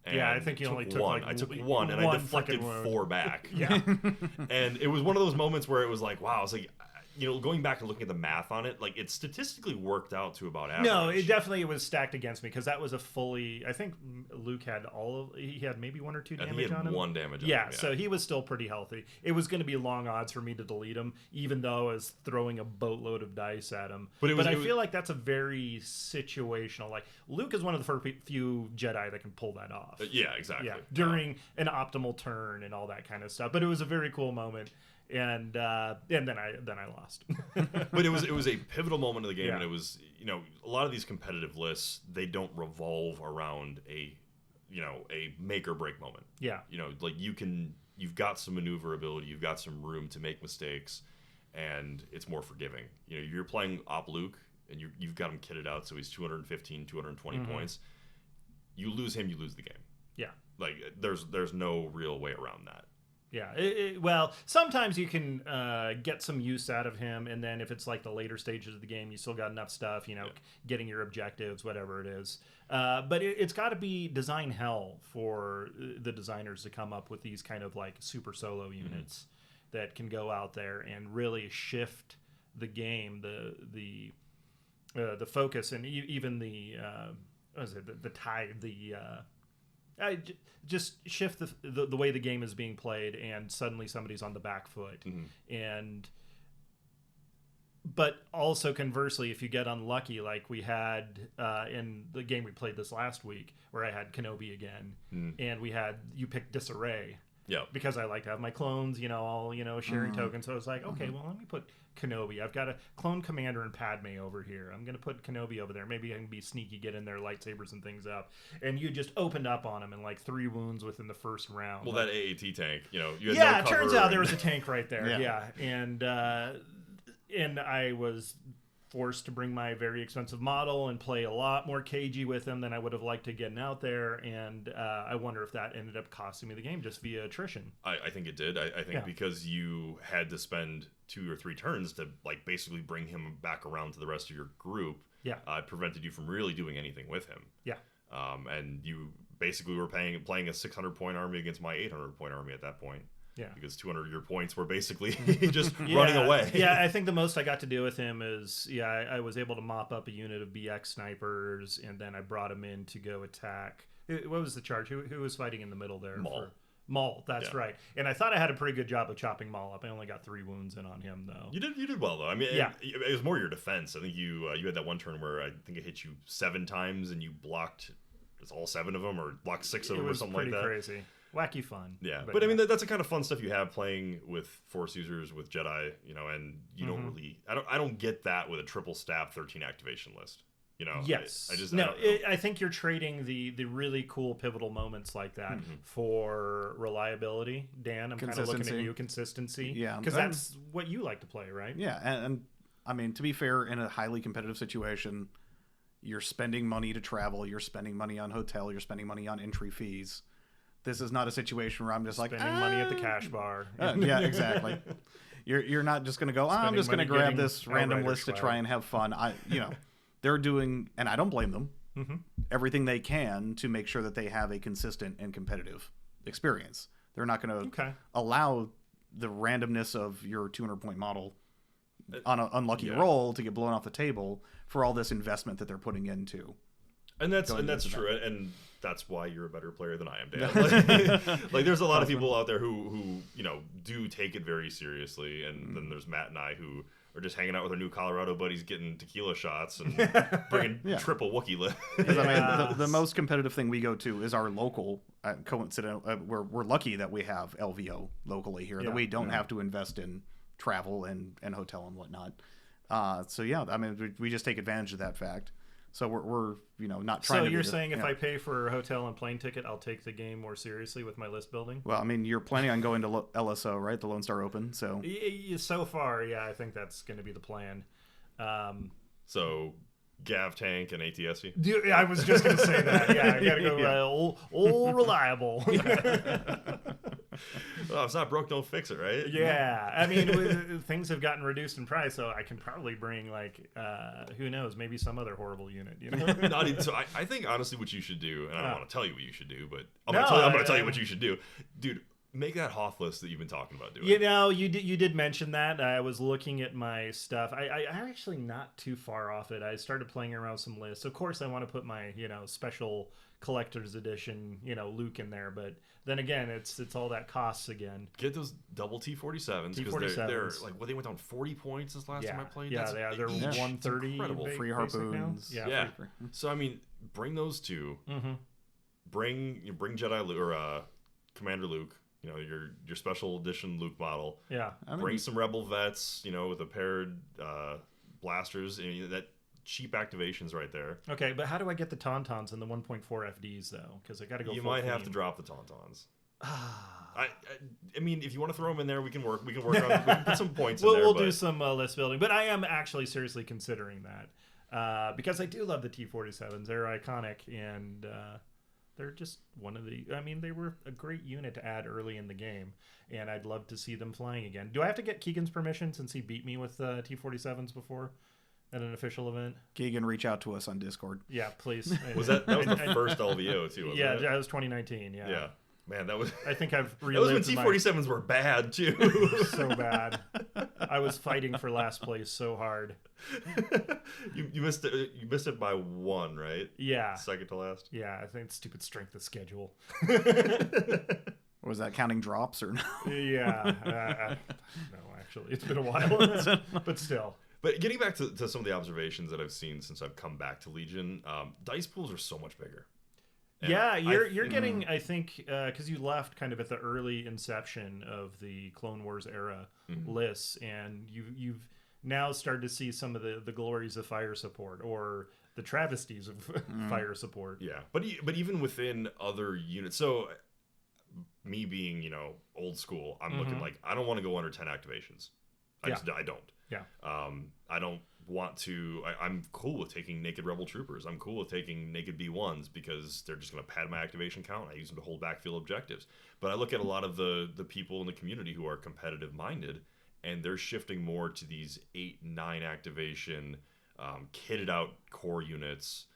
And I think you only took 1. I took 1, and I deflected 4 back. Yeah. And it was one of those moments where it was like, wow, it's going back and looking at the math on it, it statistically worked out to about average. No, it was stacked against me because that was I think Luke had he had maybe 1 or 2 damage on him. 1 damage on him. Yeah, so he was still pretty healthy. It was going to be long odds for me to delete him, even though I was throwing a boatload of dice at him. But I feel like that's a very situational. Luke is one of the few Jedi that can pull that off. Yeah, exactly. Yeah, during an optimal turn and all that kind of stuff. But it was a very cool moment. And then I lost. But it was a pivotal moment of the game, and it was a lot of these competitive lists, they don't revolve around a make or break moment. Yeah, you've got some maneuverability, you've got some room to make mistakes, and it's more forgiving. You're playing Op Luke, and you've got him kitted out, so he's 215, 220 points. You lose him, you lose the game. Yeah, there's no real way around that. Yeah. Well, sometimes you can get some use out of him, and then if it's like the later stages of the game, you still got enough stuff, getting your objectives, whatever it is. But it's got to be design hell for the designers to come up with these kind of like super solo units that can go out there and really shift the game, the focus, and even the the tide, just shift the way the game is being played, and suddenly somebody's on the back foot. But also conversely, if you get unlucky, like we had in the game we played this last week, where I had Kenobi again, and you picked Disarray. Yeah. Because I like to have my clones, all sharing tokens. So I was like, okay, well, let me put Kenobi. I've got a clone Commander and Padme over here. I'm going to put Kenobi over there. Maybe I can be sneaky, get in their lightsabers and things up. And you just opened up on him in like 3 wounds within the first round. Well, that AAT tank, you had yeah, no cover. It turns out there was a tank right there. Yeah. And I was forced to bring my very expensive model and play a lot more cagey with him than I would have liked to getting out there. And I wonder if that ended up costing me the game just via attrition. I think it did. I think because you had to spend 2 or 3 turns to like basically bring him back around to the rest of your group. Yeah. It prevented you from really doing anything with him. Yeah. And you basically were playing a 600-point army against my 800-point army at that point. Yeah. Because 200 of your points were basically just running away. Yeah, I think the most I got to do with him is, I was able to mop up a unit of BX snipers, and then I brought him in to go attack. What was the charge? Who was fighting in the middle there? Maul, that's right. And I thought I had a pretty good job of chopping Maul up. I only got 3 wounds in on him, though. You did well, though. I mean, it was more your defense. I think you had that one turn where I think it hit you 7 times, and you blocked all 7 of them, or blocked 6 of them, or something like that. It was pretty crazy. Wacky fun. Yeah, but I mean, that's the kind of fun stuff you have playing with Force users, with Jedi, and you don't really... I don't get that with a triple stab 13 activation list. Yes. I think you're trading the really cool pivotal moments like that for reliability. Dan, I'm kind of looking at you, consistency. Yeah. Because that's what you like to play, right? Yeah, and I mean, to be fair, in a highly competitive situation, you're spending money to travel, you're spending money on hotel, you're spending money on entry fees. This is not a situation where I'm just spending money at the cash bar. Yeah, exactly. You're not just going to go, I'm just going to grab this random list to try and have fun. They're doing, and I don't blame them, everything they can to make sure that they have a consistent and competitive experience. They're not going to allow the randomness of your 200-point model on an unlucky roll to get blown off the table for all this investment that they're putting into. And that's true, and that's why you're a better player than I am, Dan. Like there's a lot of people out there who do take it very seriously, and then there's Matt and I who are just hanging out with our new Colorado buddies, getting tequila shots and bringing triple Wookiee lift. Because I mean, the most competitive thing we go to is our local. We're lucky that we have LVO locally here, that we don't have to invest in travel and hotel and whatnot. I mean, we just take advantage of that fact. So we're not trying to... So you're saying if I pay for a hotel and plane ticket, I'll take the game more seriously with my list building? Well, I mean, you're planning on going to LSO, right? The Lone Star Open, so... So far, I think that's going to be the plan. So... Gav Tank and ATSE? Dude, I was just going to say that. Yeah, I got to go old reliable. Well, if it's not broke, don't fix it, right? Yeah. I mean, things have gotten reduced in price, so I can probably bring, who knows, maybe some other horrible unit. So I think, honestly, what you should do, and I don't want to tell you what you should do, but I'm going to tell you what you should do. Dude, make that Hoth list that you've been talking about doing. You did mention that. I was looking at my stuff. I actually not too far off it. I started playing around some lists. Of course, I want to put my special collector's edition Luke in there, but then again, it's all that costs again. Get those double T47s because they're they went down 40 points this last time I played. Yeah, they're 130. Incredible. Free harpoons. Yeah. So I mean, bring those two. Bring Jedi Luke or Commander Luke. Your special edition Luke model. Yeah. Bring some Rebel vets, with a paired blasters. That cheap activations right there. Okay, but how do I get the Tauntauns and the 1.4 FDs though? Because I got to go. You might have to drop the Tauntauns. I mean, if you want to throw them in there, we can work on. We can put some points in there. We'll do some list building, but I am actually seriously considering that because I do love the T47s. They're iconic and. they're just one of the. I mean, they were a great unit to add early in the game, and I'd love to see them flying again. Do I have to get Keegan's permission since he beat me with T-47s before at an official event? Keegan, reach out to us on Discord. Yeah, please. Was that was the first LVO too? Wasn't yeah, it? that was 2019. Yeah. Yeah. Man, that was. I think I've That was when relived T-47s were bad too. so bad. I was fighting for last place so hard. you missed it. You missed it by one, right? Yeah. Second to last. Yeah, I think it's stupid strength of schedule. Was that counting drops or no? Yeah. No, actually, it's been a while, but still. But getting back to some of the observations that I've seen since I've come back to Legion, dice pools are so much bigger. And yeah, you're getting, I think, because you left kind of at the early inception of the Clone Wars era lists, and you've now started to see some of the glories of fire support or the travesties of fire support. Yeah, but even within other units, so me being old school, I'm looking like I don't want to go under 10 activations. I don't. Yeah. I don't want to. I'm cool with taking naked rebel troopers. I'm cool with taking naked B1s because they're just going to pad my activation count. I use them to hold backfield objectives. But I look at a lot of the people in the community who are competitive minded, and they're shifting more to these 8-9 activation, kitted out core units.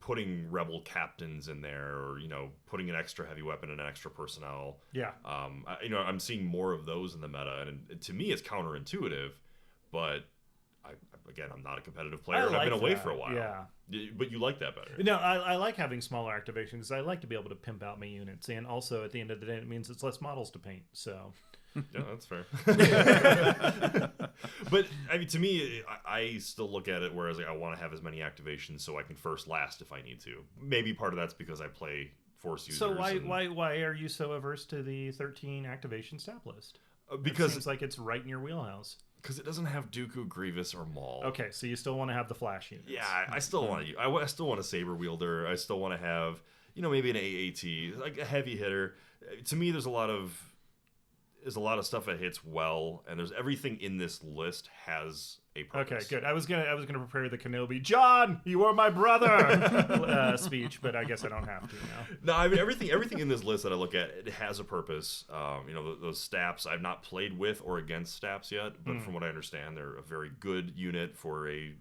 Putting rebel captains in there, or putting an extra heavy weapon and an extra personnel. Yeah. I'm seeing more of those in the meta, and to me, it's counterintuitive. But I'm not a competitive player, and I've been away for a while. Yeah. But you like that better. No, I like having smaller activations because I like to be able to pimp out my units, and also at the end of the day, it means it's less models to paint. So. Yeah, that's fair. But I mean, to me, I still look at it whereas I want to have as many activations so I can first last if I need to. Maybe part of that's because I play Force users. So why are you so averse to the 13 activation stab list? Because it seems like it's right in your wheelhouse. Because it doesn't have Dooku, Grievous, or Maul. Okay, so you still want to have the flash units. Yeah, I still want to. I still want a saber wielder. I still want to have maybe an AAT, like a heavy hitter. To me, there's a lot of stuff that hits well, and there's everything in this list has a purpose. Okay, good. I was gonna prepare the Kenobi, John, you are my brother speech, but I guess I don't have to now. No, I mean everything in this list that I look at, it has a purpose. Those Staps, I've not played with or against Staps yet, but from what I understand, they're a very good unit for a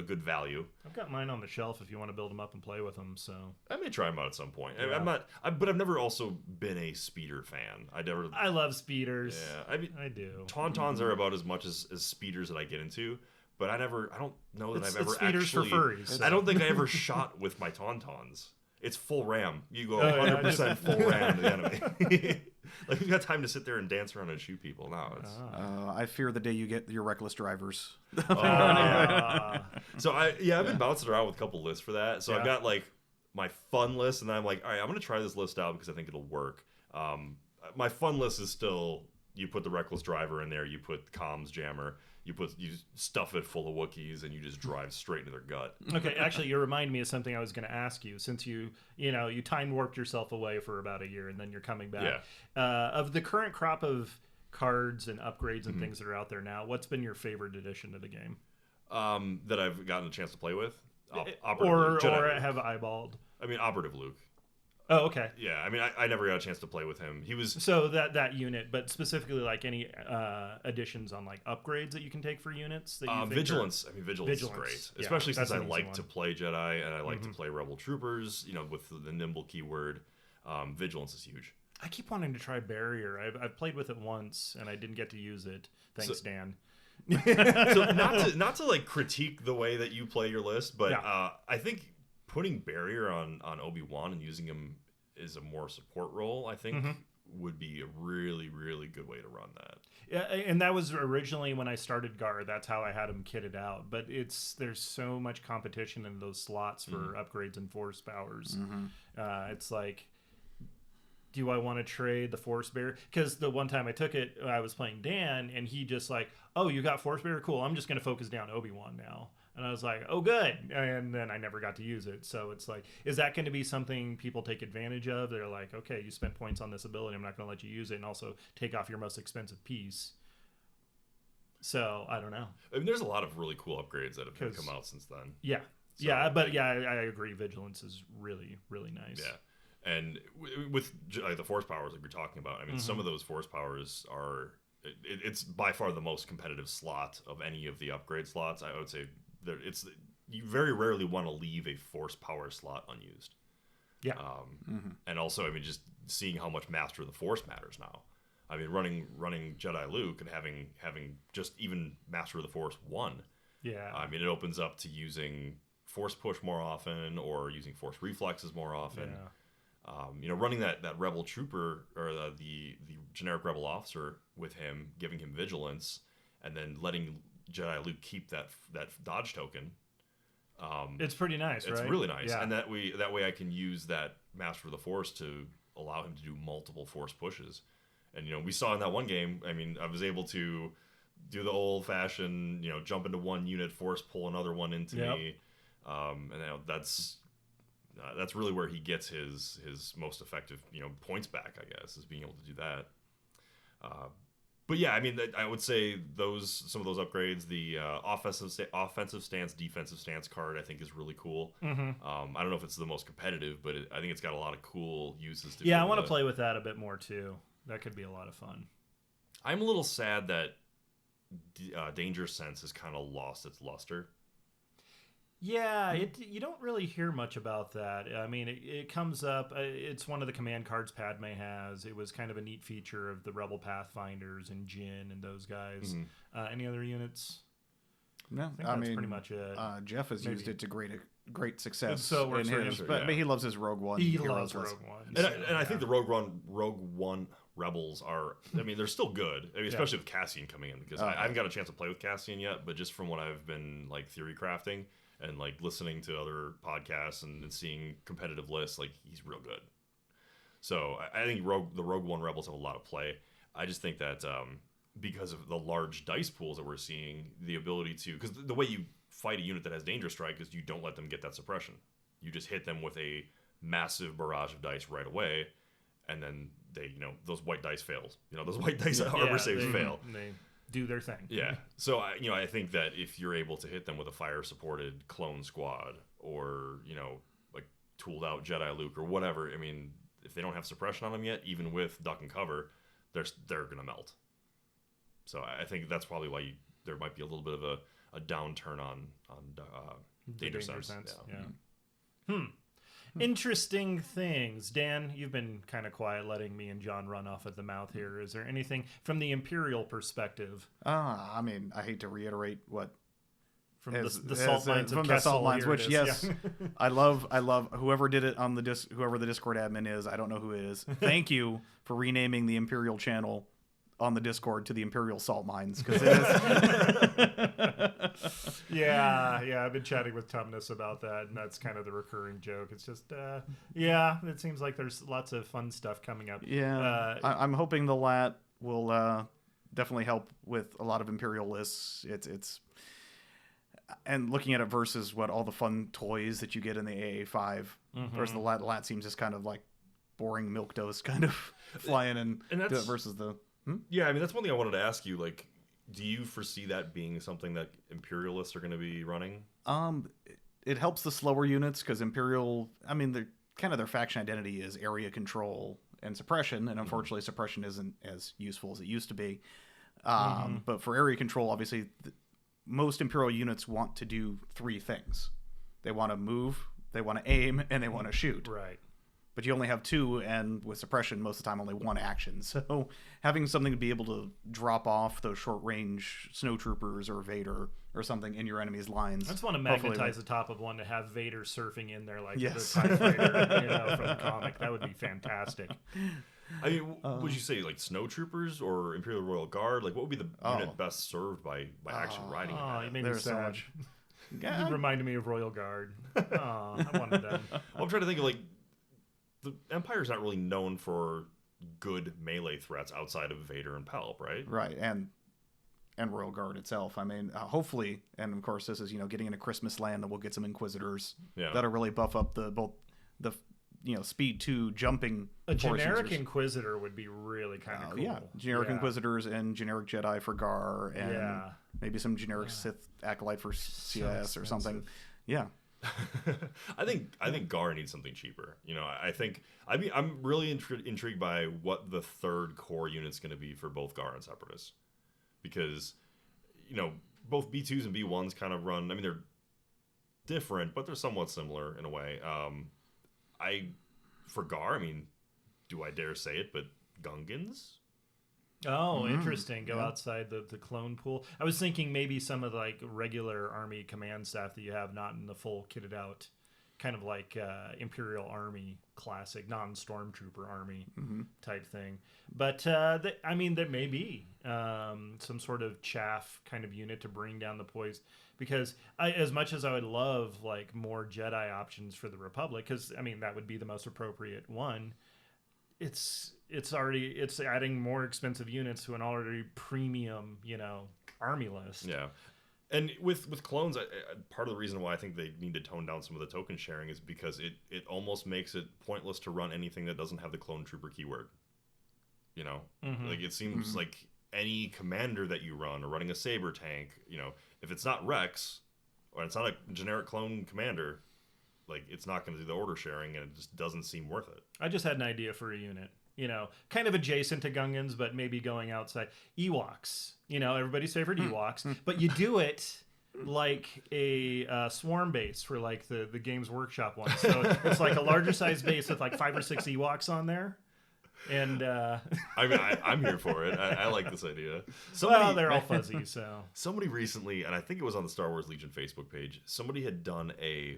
good value. I've got mine on the shelf if you want to build them up and play with them. So I may try them out at some point. Yeah. But I've never also been a speeder fan. I love speeders. Yeah, I do. Tauntauns are about as much as speeders that I get into. But I don't know that I've ever speeders actually. For furries, so. I don't think I ever shot with my Tauntauns. It's full ram. You go 100% full ram to the enemy. Like you've got time to sit there and dance around and shoot people. No, it's. I fear the day you get your reckless drivers. So I've been bouncing around with a couple lists for that. So I've got like my fun list, and then I'm like, all right, I'm gonna try this list out because I think it'll work. My fun list is still you put the reckless driver in there, you put comms jammer, you stuff it full of Wookiees, and you just drive straight into their gut. Okay, actually, you remind me of something I was going to ask you. Since you time warped yourself away for about a year, and then you're coming back. Yeah. Of the current crop of cards and upgrades and things that are out there now, what's been your favorite addition to the game? That I've gotten a chance to play with, or have eyeballed. I mean, Operative Luke. Oh, okay. Yeah, I mean, I never got a chance to play with him. He was so that unit, but specifically like any additions on like upgrades that you can take for units. That you think Vigilance. I mean, Vigilance is great, especially since I like to play Jedi and I like to play Rebel Troopers. With the nimble keyword, Vigilance is huge. I keep wanting to try Barrier. I've played with it once and I didn't get to use it. Thanks, Dan. So not to like critique the way that you play your list, but I think putting Barrier on Obi-Wan and using him as a more support role, I think would be a really, really good way to run that. Yeah, and that was originally when I started Gar. That's how I had him kitted out. But there's so much competition in those slots for upgrades and force powers. It's like, do I want to trade the Force Barrier? Because the one time I took it, I was playing Dan, and he just like, oh, you got Force Barrier? Cool, I'm just going to focus down Obi-Wan now. And I was like, oh, good. And then I never got to use it. So it's like, is that going to be something people take advantage of? They're like, okay, you spent points on this ability. I'm not going to let you use it and also take off your most expensive piece. So I don't know. I mean, there's a lot of really cool upgrades that have come out since then. Yeah. So, I agree. Vigilance is really, really nice. Yeah, and with the force powers like we're talking about, I mean, some of those force powers are. It's by far the most competitive slot of any of the upgrade slots. I would say you very rarely want to leave a force power slot unused. Yeah. And also, I mean, just seeing how much Master of the Force matters now. I mean, running Jedi Luke and having just even Master of the Force 1. Yeah. I mean, it opens up to using Force Push more often or using Force Reflexes more often. Yeah. Running that Rebel Trooper or the generic Rebel Officer with him, giving him Vigilance, and then letting Jedi Luke keep that dodge token. It's pretty nice, right? It's really nice, and that way I can use that Master of the Force to allow him to do multiple Force pushes. And we saw in that one game, I mean, I was able to do the old-fashioned, jump into one unit, Force pull another one into me, and that's really where he gets his most effective points back, I guess, is being able to do that. But yeah, I mean, I would say some of those upgrades, the offensive stance, defensive stance card, I think is really cool. I don't know if it's the most competitive, but I think it's got a lot of cool uses. I want to play with that a bit more too. That could be a lot of fun. I'm a little sad that Danger Sense has kind of lost its luster. Yeah, you don't really hear much about that. I mean, it comes up. It's one of the command cards Padme has. It was kind of a neat feature of the Rebel Pathfinders and Jyn and those guys. Any other units? No, I think that's pretty much it. Jeff has used it to great success. And so in his, but he loves his Rogue One. He loves Rogue One. And I think the Rogue One Rebels are, I mean, they're still good. I mean, especially with Cassian coming in, because I haven't got a chance to play with Cassian yet, but just from what I've been theory crafting and listening to other podcasts and seeing competitive lists, he's real good. So I think the Rogue One Rebels have a lot of play. I just think that because of the large dice pools that we're seeing, the ability to, because the way you fight a unit that has Danger Strike is you don't let them get that suppression. You just hit them with a massive barrage of dice right away, and then they, those white dice fails. Those white dice harbor saves fail. They do their thing. Yeah. So I think that if you're able to hit them with a fire supported clone squad or tooled out Jedi Luke or whatever, I mean, if they don't have suppression on them yet, even with duck and cover, they're gonna melt. So I think that's probably why there might be a little bit of a downturn on Danger Sense. Yeah. Interesting things. Dan, you've been kind of quiet, letting me and John run off at the mouth here. Is there anything from the Imperial perspective? I mean, I hate to reiterate what from the salt mines of Kessel. The salt mines, which yes, I love whoever did it on whoever the Discord admin is. I don't know who it is. Thank you for renaming the Imperial channel on the Discord to the Imperial Salt Mines, because it is. yeah, I've been chatting with Tumnus about that, and that's kind of the recurring joke. It's just, it seems like there's lots of fun stuff coming up. Yeah, I'm hoping the LAT will definitely help with a lot of Imperial lists. It's and looking at it versus what all the fun toys that you get in the AA5 versus the LAT seems just kind of like boring milquetoast kind of flying and do it versus the. Yeah, I mean, that's one thing I wanted to ask you. Do you foresee that being something that Imperialists are going to be running? It helps the slower units because Imperial, I mean, their faction identity is area control and suppression, and unfortunately, suppression isn't as useful as it used to be. But for area control, obviously, most Imperial units want to do three things: they want to move, they want to aim, and they want to shoot. Right. But you only have two, and with suppression, most of the time only one action. So having something to be able to drop off those short-range snowtroopers or Vader or something in your enemy's lines. I just want to magnetize the top of one to have Vader surfing in there like the TIE Fighter from the comic. That would be fantastic. I mean, would you say snowtroopers or Imperial Royal Guard? What would be the unit best served by actually riding in that? You made me sad. So much. You reminded me of Royal Guard. I wanted them. Well, I'm trying to think of the Empire's not really known for good melee threats outside of Vader and Palp, right? Right, and Royal Guard itself. I mean, hopefully, and of course, this is getting into Christmas land, that we'll get some Inquisitors that'll really buff up both the speed 2 jumping. A generic Inquisitor would be really kind of cool. Yeah, generic Inquisitors and generic Jedi for Gar, and maybe some generic Sith Acolyte for CS or something. Yeah. I think Gar needs something cheaper. You know, I'm really intrigued by what the third core unit's going to be for both Gar and Separatists, because, you know, both B2s and B1s kind of run. I mean, they're different, but they're somewhat similar in a way. For Gar, I mean, do I dare say it, but Gungans? Oh, interesting. Go outside the clone pool. I was thinking maybe some of the, like, regular Army command staff that you have, not in the full kitted out, kind of like Imperial Army classic, non-Stormtrooper Army type thing. But, I mean, there may be some sort of chaff kind of unit to bring down the poise. Because as much as I would love, like, more Jedi options for the Republic, because, I mean, that would be the most appropriate one, it's adding more expensive units to an already premium, you know, army list. Yeah. And with clones, part of the reason why I think they need to tone down some of the token sharing is because it almost makes it pointless to run anything that doesn't have the clone trooper keyword. You know, like it seems like any commander that you run, or running a saber tank, you know, if it's not Rex or it's not a generic clone commander, like, it's not going to do the order sharing, and it just doesn't seem worth it. I just had an idea for a unit, you know, kind of adjacent to Gungans, but maybe going outside. Ewoks, you know, everybody's favorite Ewoks, but you do it like a swarm base for, like, the Games Workshop one. So it's like a larger size base with like 5 or 6 Ewoks on there. And I mean, I'm here for it. I like this idea. Well, they're all fuzzy. So somebody recently, and I think it was on the Star Wars Legion Facebook page, somebody had done a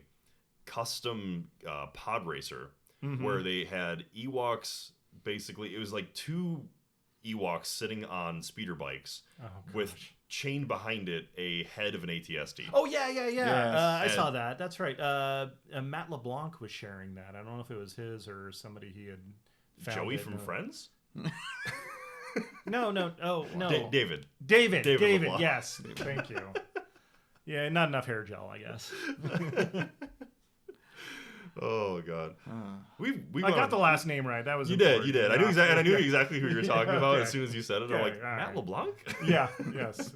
custom pod racer where they had Ewoks. Basically, it was like 2 Ewoks sitting on speeder bikes with chained behind it a head of an ATSD. Oh yeah. Yes. I saw that. That's right. Matt LeBlanc was sharing that. I don't know if it was his or somebody he had found. Joey from Friends? No. Oh no. David. LeBlanc. Yes. Thank you. Yeah, not enough hair gel, I guess. Oh God, I got the last name right. That was you did. I knew exactly who you were talking about as soon as you said it. Okay, I'm like, Matt LeBlanc. Yeah. Yes.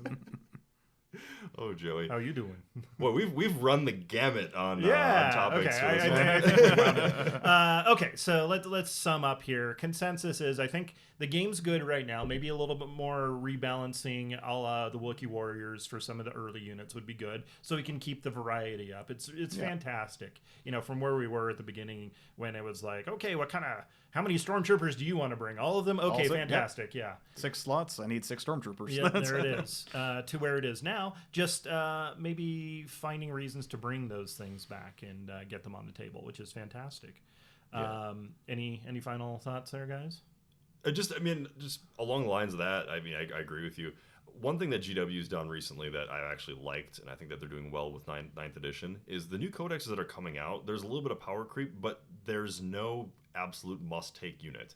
Oh, Joey, how you doing? Well, we've run the gamut on topics. Okay, I think we run it. Okay, so let's sum up here. Consensus is, I think the game's good right now. Maybe a little bit more rebalancing, a la the Wookiee Warriors for some of the early units would be good, so we can keep the variety up. It's fantastic. You know, from where we were at the beginning when it was like, okay, how many stormtroopers do you want to bring? All of them? Okay, also, fantastic. Yeah. 6 slots. I need 6 stormtroopers. Yeah, there it is. To where it is now. Just maybe finding reasons to bring those things back and get them on the table, which is fantastic. Yeah. Any final thoughts there, guys? Just along the lines of that, I mean, I agree with you. One thing that GW's done recently that I actually liked, and I think that they're doing well with 9th edition, is the new codexes that are coming out. There's a little bit of power creep, but there's no absolute must-take unit.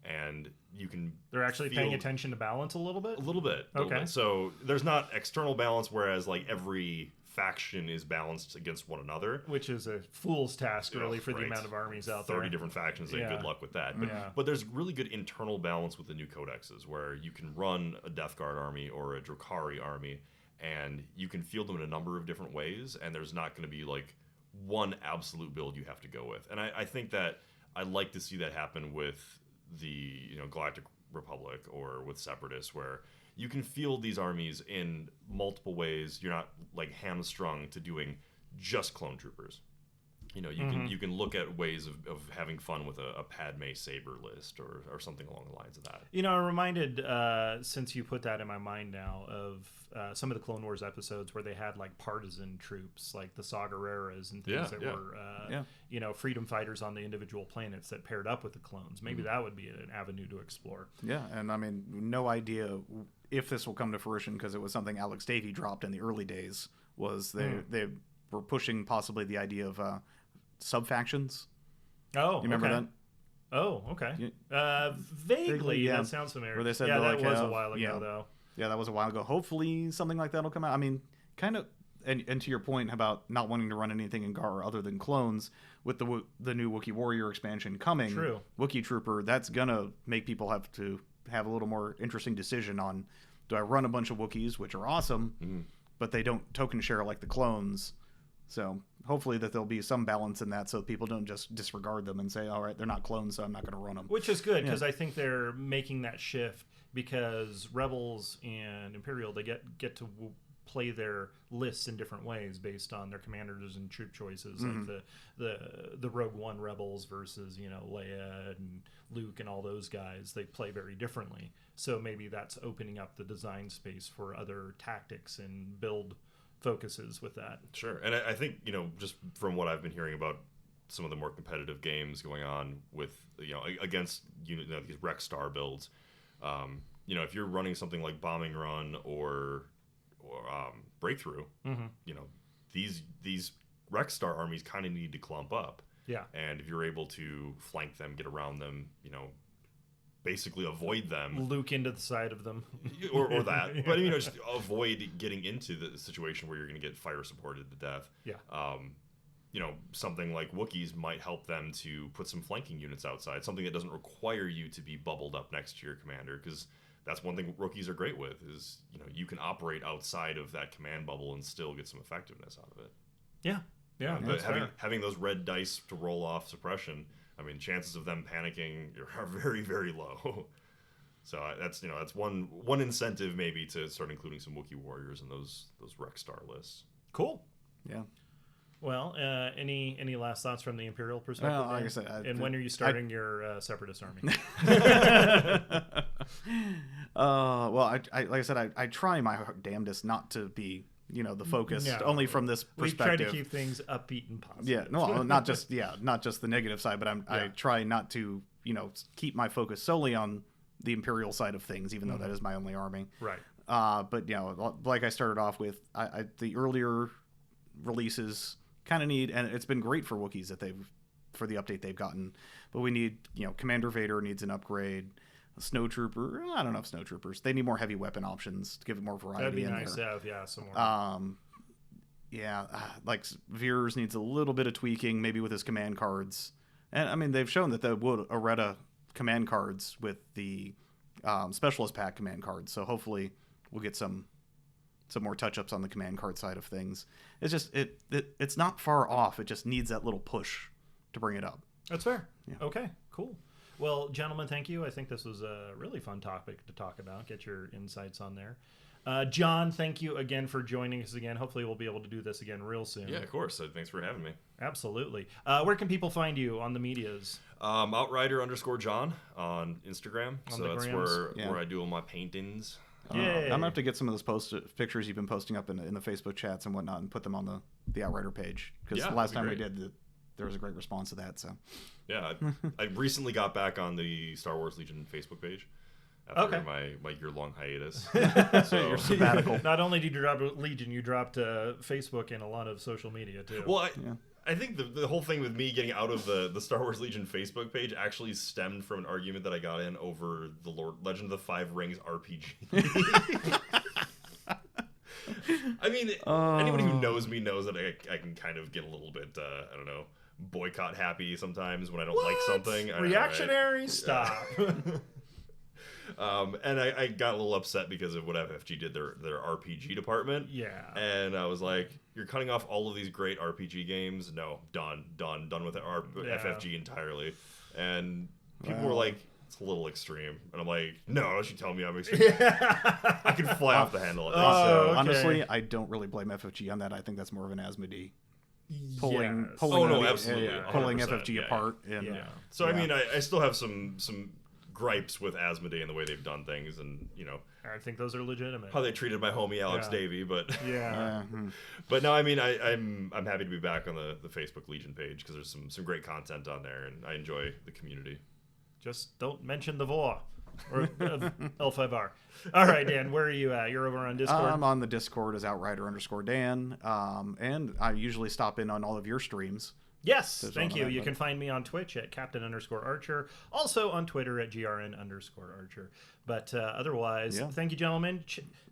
And you can... They're actually paying attention to balance a little bit? A little bit. Okay. So there's not external balance, whereas like every faction is balanced against one another. Which is a fool's task, really, for the amount of armies out 30 different factions, and good luck with that. But there's really good internal balance with the new codexes, where you can run a Death Guard army or a Drukhari army, and you can field them in a number of different ways, and there's not going to be like one absolute build you have to go with. And I think that I'd like to see that happen with the Galactic Republic or with Separatists, where you can field these armies in multiple ways. You're not like hamstrung to doing just clone troopers. You know, you can look at ways of having fun with a Padme saber list or something along the lines of that. You know, I'm reminded, since you put that in my mind now, of some of the Clone Wars episodes where they had like partisan troops, like the Saw Gerreras and things were, freedom fighters on the individual planets that paired up with the clones. Maybe that would be an avenue to explore. Yeah, and I mean, no idea if this will come to fruition, because it was something Alex Davey dropped in the early days, was they were pushing possibly the idea of sub-factions. Oh, you remember that? Oh, okay. Vaguely, that sounds familiar. Where they said that was a while ago, though. Yeah, that was a while ago. Hopefully something like that will come out. I mean, kind of, and to your point about not wanting to run anything in GAR other than clones, with the new Wookiee Warrior expansion coming, Wookiee Trooper, that's going to make people have to have a little more interesting decision on, do I run a bunch of Wookiees, which are awesome, but they don't token share like the clones, So hopefully that there'll be some balance in that, so people don't just disregard them and say, all right, they're not clones, so I'm not going to run them. Which is good, because I think they're making that shift, because Rebels and Imperial, they get to play their lists in different ways based on their commanders and troop choices, like the Rogue One Rebels versus Leia and Luke and all those guys. They play very differently, so maybe that's opening up the design space for other tactics and build focuses with that. Sure. And I think just from what I've been hearing about some of the more competitive games going on with against these Rec Star builds, if you're running something like Bombing Run or Breakthrough, these Rec Star armies kind of need to clump up. Yeah. And if you're able to flank them, get around them, basically avoid them, Luke into the side of them, or that, but just avoid getting into the situation where you're going to get fire supported to death. Yeah. Something like Wookiees might help them to put some flanking units outside, something that doesn't require you to be bubbled up next to your commander, because that's one thing rookies are great with is you can operate outside of that command bubble and still get some effectiveness out of it. Yeah, but having those red dice to roll off suppression, I mean, chances of them panicking are very, very low. So that's one incentive maybe to start including some Wookiee warriors in those Rec Star lists. Cool. Yeah. Well, any last thoughts from the Imperial perspective? Well, like I said, when are you starting your Separatist army? Well, like I said, I try my damnedest not to be the focus, only from this perspective. We try to keep things upbeat and positive. Yeah, no, not just the negative side, but I try not to keep my focus solely on the Imperial side of things, even though that is my only army. Right. But like I started off with, the earlier releases kind of need, and it's been great for Wookiees for the update they've gotten, but we need Commander Vader needs an upgrade. Snowtrooper, I don't know if Snowtroopers, they need more heavy weapon options to give it more variety. That'd be in nice there. to have, some more. Like Veers needs a little bit of tweaking, maybe with his command cards. And I mean, they've shown that they would Areta command cards with the Specialist Pack command cards, so hopefully we'll get some more touch-ups on the command card side of things. It's just it's not far off. It just needs that little push to bring it up. That's fair. Yeah. Okay, cool. Well, gentlemen, thank you. I think this was a really fun topic to talk about. Get your insights on there. John, thank you again for joining us again. Hopefully we'll be able to do this again real soon. Yeah, of course. Thanks for having me. Absolutely. Where can people find you on the medias? Outrider_John on Instagram. So that's where I do all my paintings. I'm gonna have to get some of those pictures you've been posting up in the Facebook chats and whatnot, and put them on the Outrider page, because the last time we did, there was a great response to that. So yeah, I recently got back on the Star Wars Legion Facebook page after my year-long hiatus. So your sabbatical. Not only did you drop Legion, you dropped Facebook and a lot of social media too. Well, I think the whole thing with me getting out of the Star Wars Legion Facebook page actually stemmed from an argument that I got in over the Legend of the Five Rings RPG. I mean, anybody who knows me knows that I can kind of get a little bit, I don't know, boycott happy sometimes when I don't like something. Reactionary? Stop. And I got a little upset because of what FFG did, their RPG department. Yeah. And I was like, you're cutting off all of these great RPG games? No, done with FFG entirely. And people were like, it's a little extreme. And I'm like, no, she tell me I'm extreme. I can fly off the handle at this. Okay. Honestly, I don't really blame FFG on that. I think that's more of an Asmodee. Pulling absolutely. Pulling FFG apart. And, So I mean, I still have some gripes with Asmodee and the way they've done things, and I think those are legitimate. How they treated my homie Alex Davey, but yeah. But no, I mean, I'm happy to be back on the Facebook Legion page, because there's some great content on there, and I enjoy the community. Just don't mention the VOR or L5R. All right, Dan, where are you at? You're over on Discord? I'm on the Discord as Outrider_Dan, and I usually stop in on all of your streams. Yes, thank you. You can find me on Twitch at Captain_Archer, also on Twitter at GRN_Archer. But otherwise, thank you, gentlemen.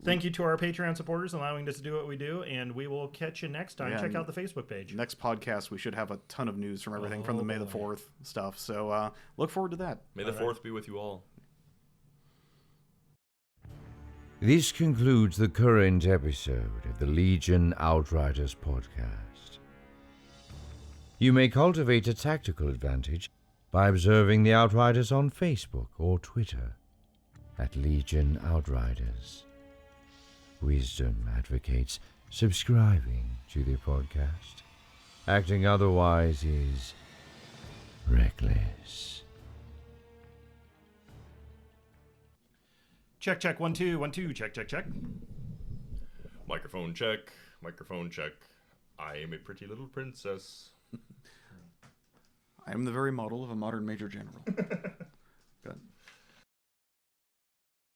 Thank you to our Patreon supporters allowing us to do what we do, and we will catch you next time. Check out the Facebook page. Next podcast, we should have a ton of news from everything from the May the 4th stuff. So look forward to that. May the 4th be with you all. This concludes the current episode of the Legion Outriders podcast. You may cultivate a tactical advantage by observing the Outriders on Facebook or Twitter at Legion Outriders. Wisdom advocates subscribing to the podcast. Acting otherwise is reckless. Check, check, 1 2 1 2. Check, check, check. Microphone check. Microphone check. I am a pretty little princess. I am the very model of a modern major general. Good.